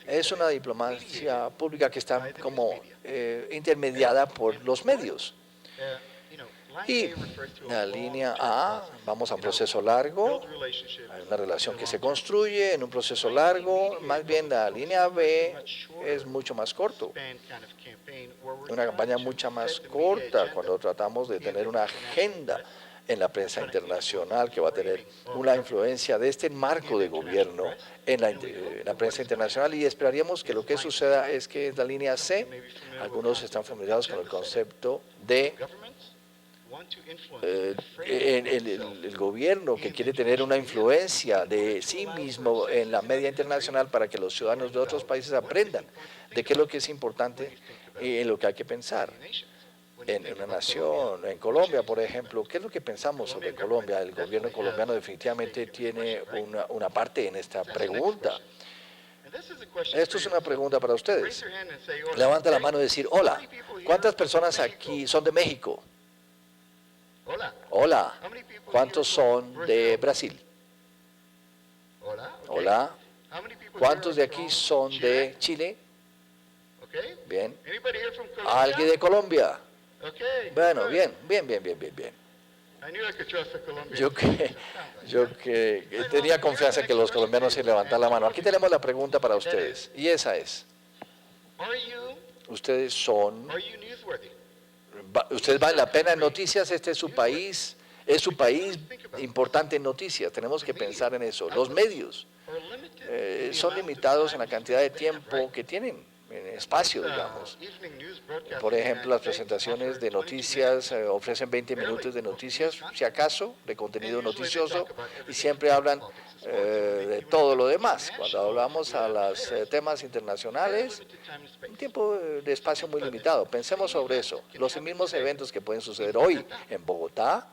Es una diplomacia pública que está como intermediada por los medios. Y la línea A, vamos a un proceso largo, hay una relación que se construye en un proceso largo. Más bien la línea B es mucho más corto, una campaña mucho más corta cuando tratamos de tener una agenda en la prensa internacional que va a tener una influencia de este marco de gobierno en la prensa internacional, y esperaríamos que lo que suceda es que en la línea C, algunos están familiarizados con el concepto de el gobierno que quiere tener una influencia de sí mismo en la media internacional para que los ciudadanos de otros países aprendan de qué es lo que es importante y en lo que hay que pensar en una nación. En Colombia, por ejemplo, ¿qué es lo que pensamos sobre Colombia? El gobierno colombiano definitivamente tiene una parte en esta pregunta. Esto es una pregunta para ustedes. Levanta la mano y decir, hola, ¿cuántas personas aquí son de México? Hola, ¿cuántos son de Brasil? Hola, ¿cuántos de aquí son de Chile? Bien. ¿Alguien de Colombia? Bueno, bien. Yo que tenía confianza en que los colombianos se levantan la mano. Aquí tenemos la pregunta para ustedes, y esa es, ¿ustedes valen la pena en noticias? ¿Este es su país importante en noticias? Tenemos que pensar en eso. Los medios son limitados en la cantidad de tiempo que tienen, en espacio, digamos. Por ejemplo, las presentaciones de noticias ofrecen 20 minutos de noticias, si acaso, de contenido noticioso, y siempre hablan de todo lo demás. Cuando hablamos a los temas internacionales, un tiempo de espacio muy limitado. Pensemos sobre eso. Los mismos eventos que pueden suceder hoy en Bogotá,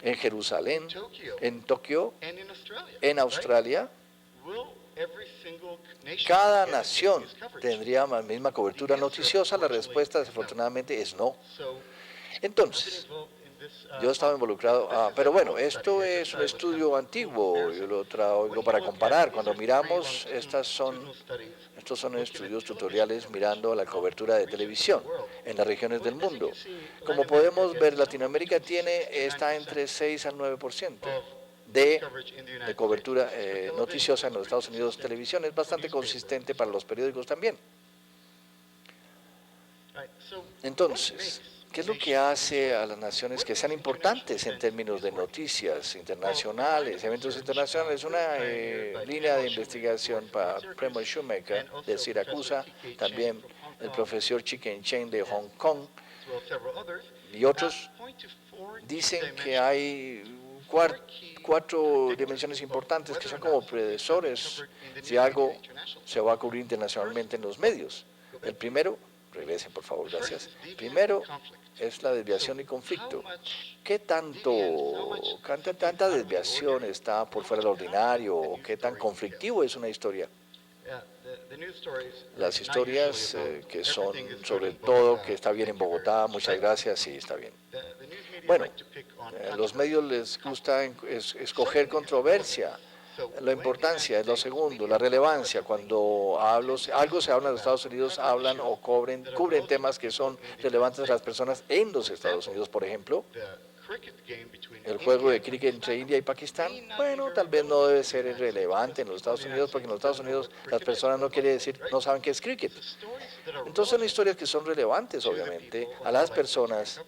en Jerusalén, en Tokio, en Australia. Cada nación tendría la misma cobertura noticiosa. La respuesta, desafortunadamente, es no. Entonces, yo estaba involucrado, pero bueno, esto es un estudio antiguo, yo lo traigo para comparar. Cuando miramos, estos son estudios tutoriales mirando la cobertura de televisión en las regiones del mundo. Como podemos ver, Latinoamérica está entre 6 al 9% de cobertura noticiosa en los Estados Unidos. Televisión es bastante consistente para los periódicos también. Entonces, ¿qué es lo que hace a las naciones que sean importantes en términos de noticias internacionales, eventos internacionales? Una línea de investigación para Primo Shoemaker de Siracusa, también el profesor Chicken Chen de Hong Kong y otros dicen que hay cuatro dimensiones importantes que son como predecesores si algo se va a cubrir internacionalmente en los medios. El primero, regresen por favor, gracias. Primero es la desviación y conflicto. ¿Qué tanta desviación está por fuera del ordinario o qué tan conflictivo es una historia? Las historias que son sobre todo que está bien en Bogotá, muchas gracias, sí, está bien. Bueno, los medios les gusta escoger controversia. La importancia es lo segundo, la relevancia. Cuando algo se habla en los Estados Unidos, hablan o cubren temas que son relevantes a las personas en los Estados Unidos. Por ejemplo, el juego de cricket entre India y Pakistán, bueno, tal vez no debe ser relevante en los Estados Unidos, porque en los Estados Unidos las personas no saben qué es cricket. Entonces son historias que son relevantes, obviamente, a las personas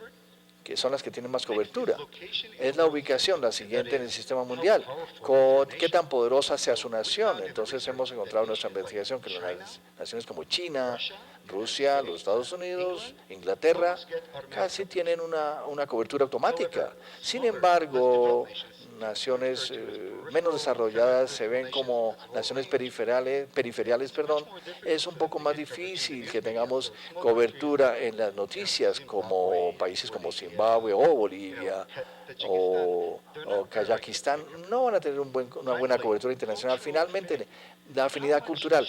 que son las que tienen más cobertura. Es la ubicación, la siguiente en el sistema mundial. ¿Qué tan poderosa sea su nación? Entonces hemos encontrado en nuestra investigación que las naciones como China, Rusia, los Estados Unidos, Inglaterra, casi tienen una cobertura automática. Sin embargo, naciones menos desarrolladas se ven como naciones periferiales, es un poco más difícil que tengamos cobertura en las noticias como países como Zimbabue o Bolivia o Kazajistán no van a tener una buena cobertura internacional. Finalmente, la afinidad cultural.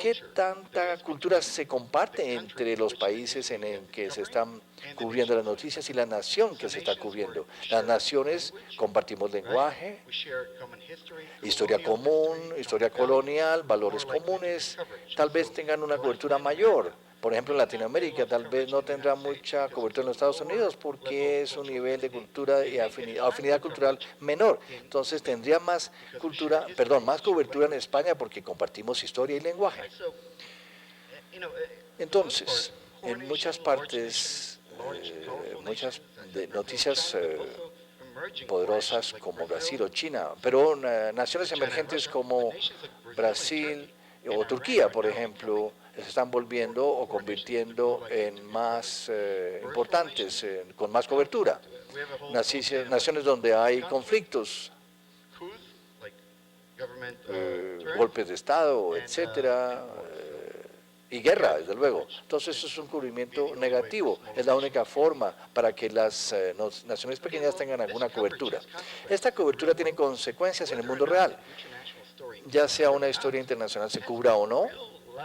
¿Qué tanta cultura se comparte entre los países en el que se están cubriendo las noticias y la nación que se está cubriendo? Las naciones compartimos lenguaje, historia común, historia colonial, valores comunes, tal vez tengan una cobertura mayor. Por ejemplo, en Latinoamérica tal vez no tendrá mucha cobertura en los Estados Unidos porque es un nivel de cultura y afinidad cultural menor. Entonces tendría más cobertura en España porque compartimos historia y lenguaje. Entonces, en muchas partes, muchas noticias poderosas como Brasil o China, pero naciones emergentes como Brasil o Turquía, por ejemplo, se están volviendo o convirtiendo en más importantes, con más cobertura. Naciones donde hay conflictos, golpes de Estado, etcétera, y guerra, desde luego. Entonces eso es un cubrimiento negativo. Es la única forma para que las naciones pequeñas tengan alguna cobertura. Esta cobertura tiene consecuencias en el mundo real. Ya sea una historia internacional se cubra o no,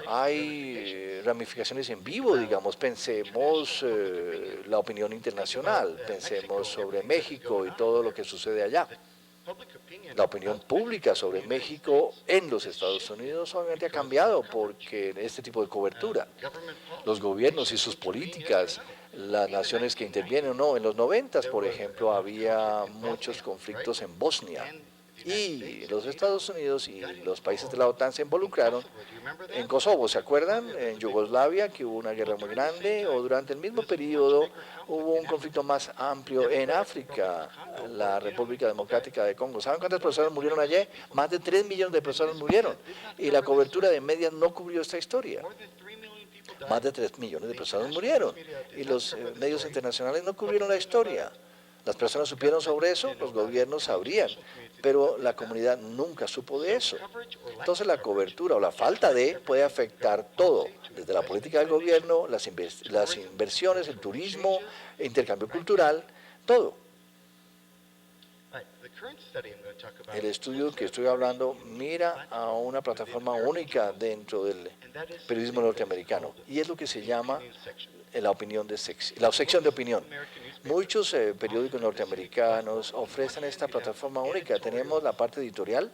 hay ramificaciones en vivo, digamos. Pensemos la opinión internacional, pensemos sobre México y todo lo que sucede allá. La opinión pública sobre México en los Estados Unidos obviamente ha cambiado porque este tipo de cobertura, los gobiernos y sus políticas, las naciones que intervienen o no. En los 90, por ejemplo, había muchos conflictos en Bosnia y los Estados Unidos y los países de la OTAN se involucraron en Kosovo, ¿se acuerdan? En Yugoslavia, que hubo una guerra muy grande, o durante el mismo periodo hubo un conflicto más amplio en África, la República Democrática de Congo. ¿Saben cuántas personas murieron allí? Más de 3 millones de personas murieron, y la cobertura de medios no cubrió esta historia. Más de 3 millones de personas murieron, y los medios internacionales no cubrieron la historia. Las personas supieron sobre eso, los gobiernos sabrían, pero la comunidad nunca supo de eso. Entonces la cobertura o la falta de puede afectar todo, desde la política del gobierno, las inversiones, el turismo, el intercambio cultural, todo. El estudio que estoy hablando mira a una plataforma única dentro del periodismo norteamericano, y es lo que se llama la sección de opinión. Muchos periódicos norteamericanos ofrecen esta plataforma única. Tenemos la parte editorial,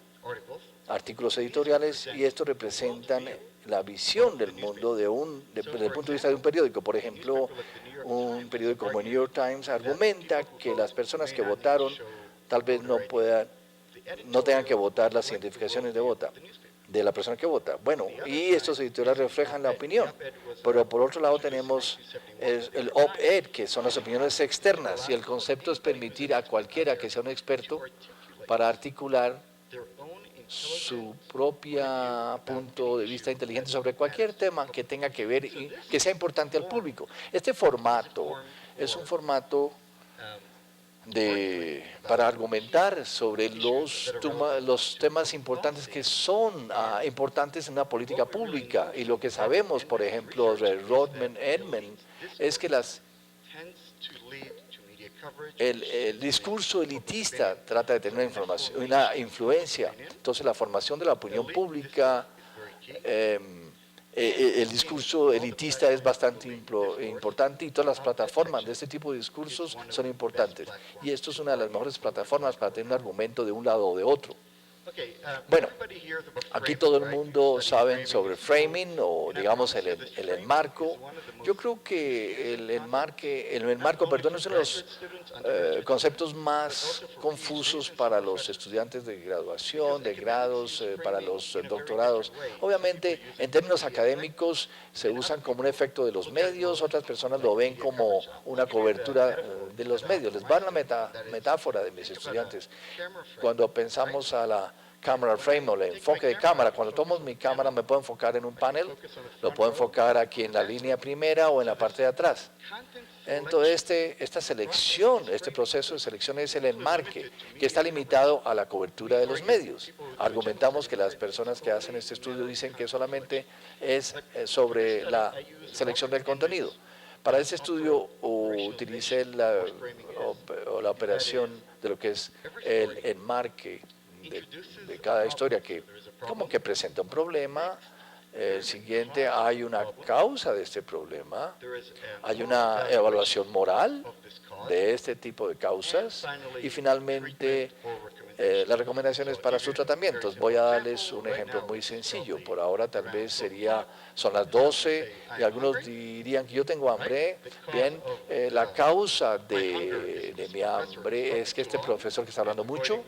artículos editoriales, y estos representan la visión del mundo desde el punto de vista de un periódico. Por ejemplo, un periódico como el New York Times argumenta que las personas que votaron tal vez no tengan que votar las identificaciones de la persona que vota. Bueno, y estos editoriales reflejan la opinión, pero por otro lado tenemos el op-ed, que son las opiniones externas, y el concepto es permitir a cualquiera que sea un experto para articular su propio punto de vista inteligente sobre cualquier tema que tenga que ver y que sea importante al público. Este formato es un formato para argumentar sobre los temas importantes que son importantes en una política pública. Y lo que sabemos, por ejemplo, de Rodman Edmond, es que las El discurso elitista trata de tener una información, una influencia. Entonces, la formación de la opinión pública, el discurso elitista es bastante importante y todas las plataformas de este tipo de discursos son importantes. Y esto es una de las mejores plataformas para tener un argumento de un lado o de otro. Bueno, aquí todo el mundo sabe sobre framing o digamos el enmarco. Yo creo que el enmarco, perdón, es uno de los conceptos más confusos para los estudiantes de graduación, de grados, para los doctorados. Obviamente, en términos académicos, se usan como un efecto de los medios, otras personas lo ven como una cobertura de los medios. Les va la metáfora de mis estudiantes. Cuando pensamos a la camera frame o el enfoque de cámara, cuando tomo mi cámara me puedo enfocar en un panel, lo puedo enfocar aquí en la línea primera o en la parte de atrás. Entonces, esta selección, este proceso de selección es el enmarque, que está limitado a la cobertura de los medios. Argumentamos que las personas que hacen este estudio dicen que solamente es sobre la selección del contenido. Para este estudio utilicé la operación de lo que es el enmarque de cada historia, que como que presenta un problema. El siguiente, hay una causa de este problema, hay una evaluación moral de este tipo de causas y finalmente las recomendaciones para sus tratamientos. Voy a darles un ejemplo muy sencillo. Por ahora tal vez son las 12 y algunos dirían que yo tengo hambre. Bien, la causa de mi hambre es que este profesor que está hablando mucho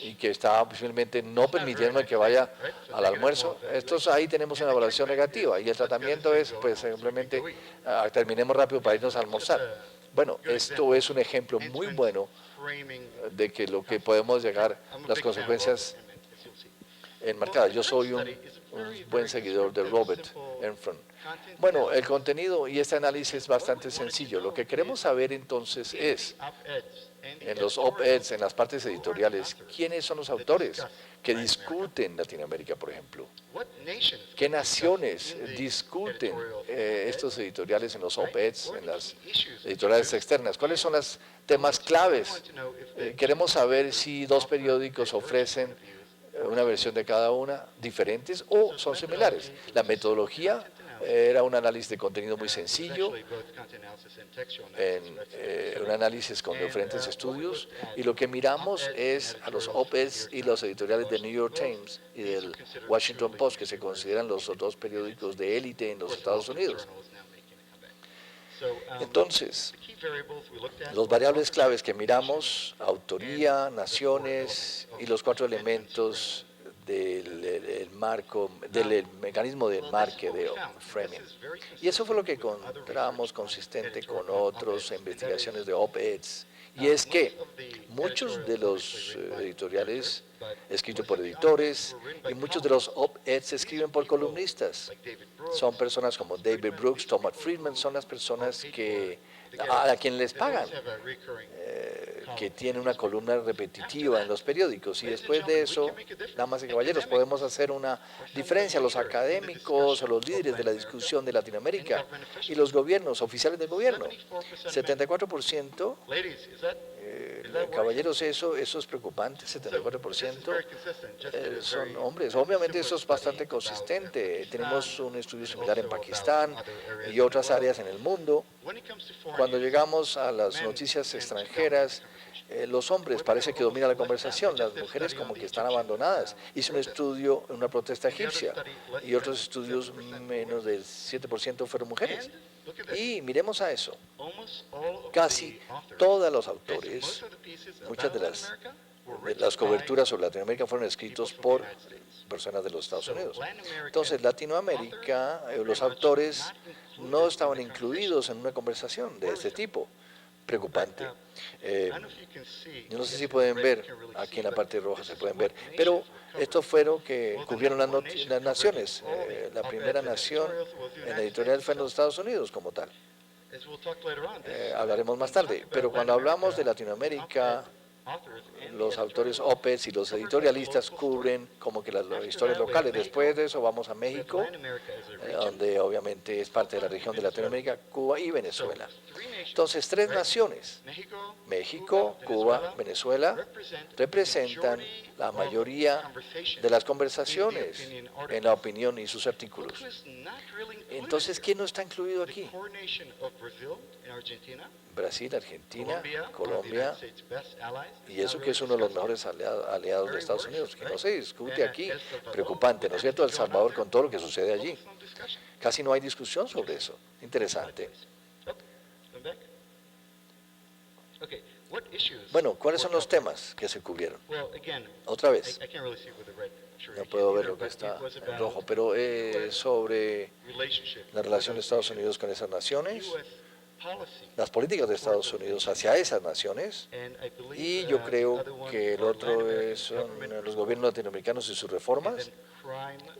y que está posiblemente no permitiéndome que vaya al almuerzo, ahí tenemos una evaluación negativa y el tratamiento es pues simplemente terminemos rápido para irnos a almorzar. Bueno, esto es un ejemplo muy bueno de que lo que podemos llegar, las consecuencias enmarcadas. Yo soy un buen seguidor de Robert Enfron. Bueno, el contenido y este análisis es bastante sencillo. Lo que queremos saber entonces es, en los op-eds, en las partes editoriales, ¿quiénes son los autores que discuten Latinoamérica, por ejemplo? ¿Qué naciones discuten estos editoriales en los op-eds, en las editoriales externas? ¿Cuáles son los temas claves? Queremos saber si dos periódicos ofrecen una versión de cada una diferentes o son similares. La metodología era un análisis de contenido muy sencillo, un análisis con diferentes estudios, y lo que miramos es a los op-eds y los editoriales del New York Times y del Washington Post, que se consideran los dos periódicos de élite en los Estados Unidos. Entonces, los variables claves que miramos, autoría, naciones y los 4 elementos del mecanismo de enmarque de framing. Y eso fue lo que encontramos consistente con otras investigaciones de op-eds. Y es que muchos de los editoriales escritos por editores y muchos de los op-eds se escriben por columnistas. Son personas como David Brooks, Thomas Friedman, son las personas a quien les pagan, que tienen una columna repetitiva en los periódicos. Y después de eso, damas y caballeros, podemos hacer una diferencia. Los académicos o los líderes de la discusión de Latinoamérica y los gobiernos, oficiales del gobierno, 74%, caballeros, eso es preocupante, 74% son hombres. Obviamente eso es bastante consistente. Tenemos un estudio similar en Pakistán y otras áreas en el mundo. Cuando llegamos a las noticias extranjeras, los hombres parece que dominan la conversación, las mujeres como que están abandonadas. Hice un estudio en una protesta egipcia y otros estudios, menos del 7% fueron mujeres. Y miremos a eso. Casi todos los autores, muchas de las coberturas sobre Latinoamérica fueron escritos por personas de los Estados Unidos. Entonces, Latinoamérica, los autores no estaban incluidos en una conversación de este tipo. Preocupante. Yo no sé si pueden ver, aquí en la parte roja se pueden ver, pero estos fueron que cubrieron las naciones. La primera nación en la editorial fue en los Estados Unidos como tal. Hablaremos más tarde, pero cuando hablamos de Latinoamérica, los autores OPES y los editorialistas cubren como que las historias locales. Después de eso vamos a México, donde obviamente es parte de la región de Latinoamérica, Cuba y Venezuela. Entonces, tres naciones, México, Cuba, Venezuela, representan la mayoría de las conversaciones en la opinión y sus artículos. Entonces, ¿quién no está incluido aquí? Brasil, Argentina, Colombia, y eso que es uno de los mejores aliados de Estados Unidos, que no se discute aquí. Preocupante, ¿no es cierto? El Salvador con todo lo que sucede allí. Casi no hay discusión sobre eso. Interesante. Bueno, ¿cuáles son los temas que se cubrieron? Otra vez, no puedo ver lo que está en rojo, pero sobre la relación de Estados Unidos con esas naciones, las políticas de Estados Unidos hacia esas naciones, y yo creo que el otro son los gobiernos latinoamericanos y sus reformas,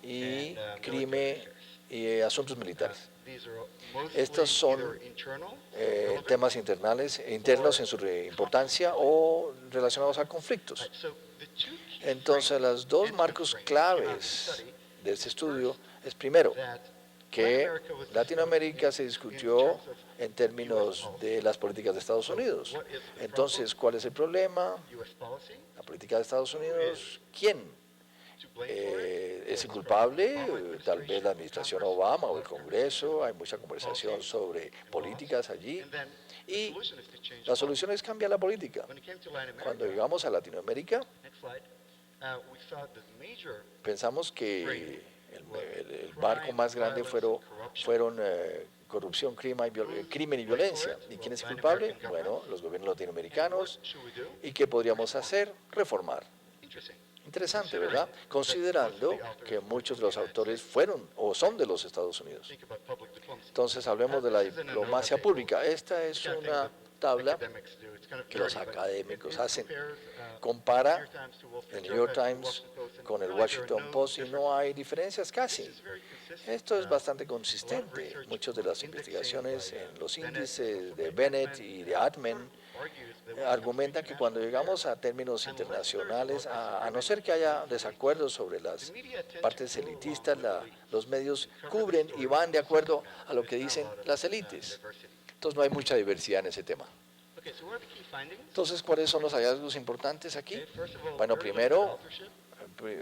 y crimen y asuntos militares. Estos son temas internos en su importancia o relacionados a conflictos. Entonces, los dos marcos claves de este estudio es, primero, que Latinoamérica se discutió en términos de las políticas de Estados Unidos. Entonces, ¿cuál es el problema? La política de Estados Unidos, ¿quién es el culpable? Tal vez la administración Obama o el Congreso. Hay mucha conversación sobre políticas allí. Y la solución es cambiar la política. Cuando llegamos a Latinoamérica, pensamos que el barco más grande fueron corrupción, crimen y violencia. ¿Y quién es el culpable? Bueno, los gobiernos latinoamericanos. ¿Y qué podríamos hacer? Reformar. Interesante, ¿verdad? Considerando que muchos de los autores fueron o son de los Estados Unidos. Entonces, hablemos de la diplomacia pública. Esta es una tabla que los académicos hacen. Compara el New York Times con el Washington Post y no hay diferencias casi. Esto es bastante consistente. Muchas de las investigaciones en los índices de Bennett y de Atman argumentan que cuando llegamos a términos internacionales, a no ser que haya desacuerdos sobre las partes elitistas, los medios cubren y van de acuerdo a lo que dicen las élites. Entonces no hay mucha diversidad en ese tema. Entonces, ¿cuáles son los hallazgos importantes aquí? Bueno, primero,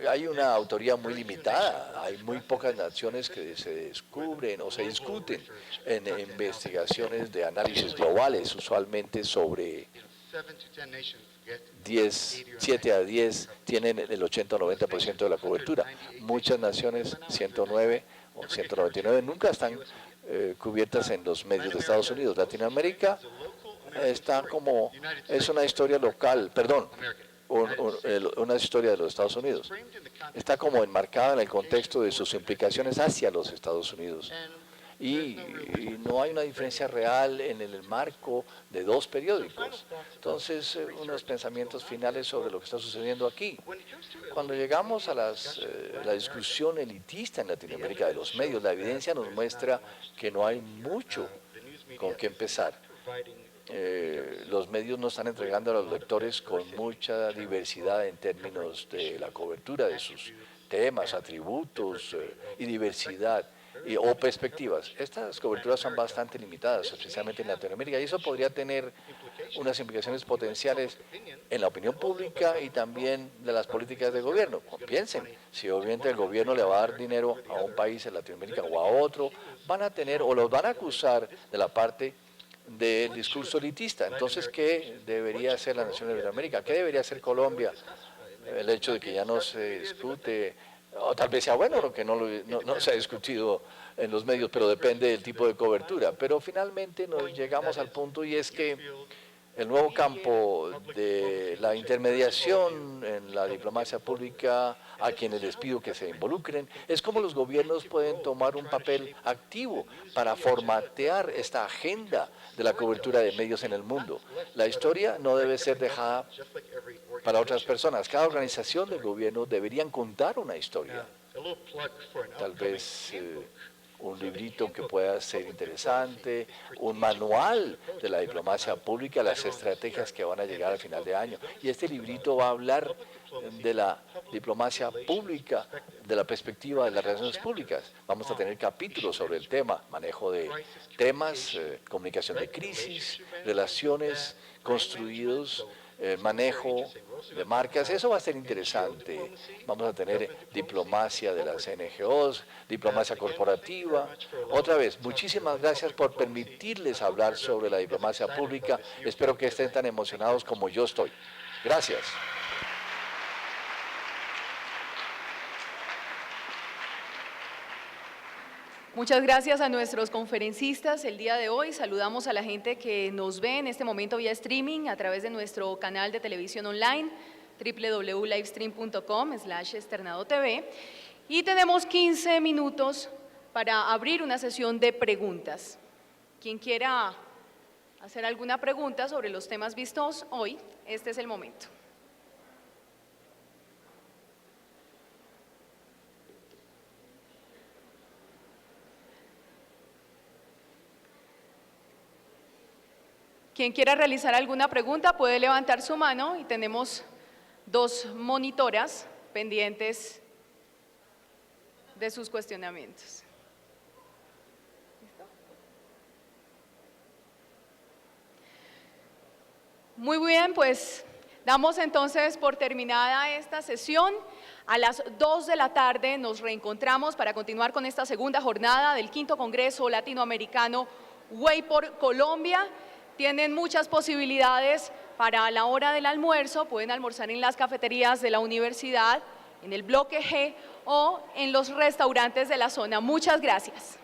hay una autoría muy limitada. Hay muy pocas naciones que se descubren o se discuten en investigaciones de análisis globales, usualmente sobre 7 a 10 tienen el 80 o 90% de la cobertura. Muchas naciones, 109 o 199, nunca están cubiertas en los medios de Estados Unidos. Latinoamérica está como, es una historia local, perdón, una historia de los Estados Unidos. Está como enmarcada en el contexto de sus implicaciones hacia los Estados Unidos. Y no hay una diferencia real en el marco de dos periódicos. Entonces, unos pensamientos finales sobre lo que está sucediendo aquí. Cuando llegamos a la discusión elitista en Latinoamérica de los medios, la evidencia nos muestra que no hay mucho con qué empezar. Los medios no están entregando a los lectores con mucha diversidad en términos de la cobertura de sus temas, atributos y diversidad o perspectivas. Estas coberturas son bastante limitadas, especialmente en Latinoamérica, y eso podría tener unas implicaciones potenciales en la opinión pública y también de las políticas de gobierno. Piensen, si obviamente el gobierno le va a dar dinero a un país en Latinoamérica o a otro, van a tener o los van a acusar de la parte del discurso elitista. Entonces, ¿qué debería hacer la nación de Latinoamérica? ¿Qué debería hacer Colombia? El hecho de que ya no se discute, o tal vez sea bueno lo que no se ha discutido en los medios, pero depende del tipo de cobertura. Pero finalmente nos llegamos al punto y es que el nuevo campo de la intermediación en la diplomacia pública, a quienes les pido que se involucren, es cómo los gobiernos pueden tomar un papel activo para formatear esta agenda de la cobertura de medios en el mundo. La historia no debe ser dejada para otras personas. Cada organización del gobierno deberían contar una historia. Tal vez un librito que pueda ser interesante, un manual de la diplomacia pública, las estrategias que van a llegar al final de año. Y este librito va a hablar de la diplomacia pública, de la perspectiva de las relaciones públicas. Vamos a tener capítulos sobre el tema, manejo de temas, comunicación de crisis, relaciones construidos, manejo de marcas. Eso va a ser interesante. Vamos a tener diplomacia de las NGOs, diplomacia corporativa. Otra vez, muchísimas gracias por permitirles hablar sobre la diplomacia pública. Espero que estén tan emocionados como yo estoy. Gracias. Muchas gracias a nuestros conferencistas el día de hoy. Saludamos a la gente que nos ve en este momento vía streaming a través de nuestro canal de televisión online, www.livestream.com/externadotv. Y tenemos 15 minutos para abrir una sesión de preguntas. Quien quiera hacer alguna pregunta sobre los temas vistos hoy, este es el momento. Quien quiera realizar alguna pregunta puede levantar su mano y tenemos 2 monitoras pendientes de sus cuestionamientos. Muy bien, pues damos entonces por terminada esta sesión. A las 2 de la tarde nos reencontramos para continuar con esta segunda jornada del 5º Congreso Latinoamericano Way por Colombia. Tienen muchas posibilidades para la hora del almuerzo, pueden almorzar en las cafeterías de la universidad, en el bloque G o en los restaurantes de la zona. Muchas gracias.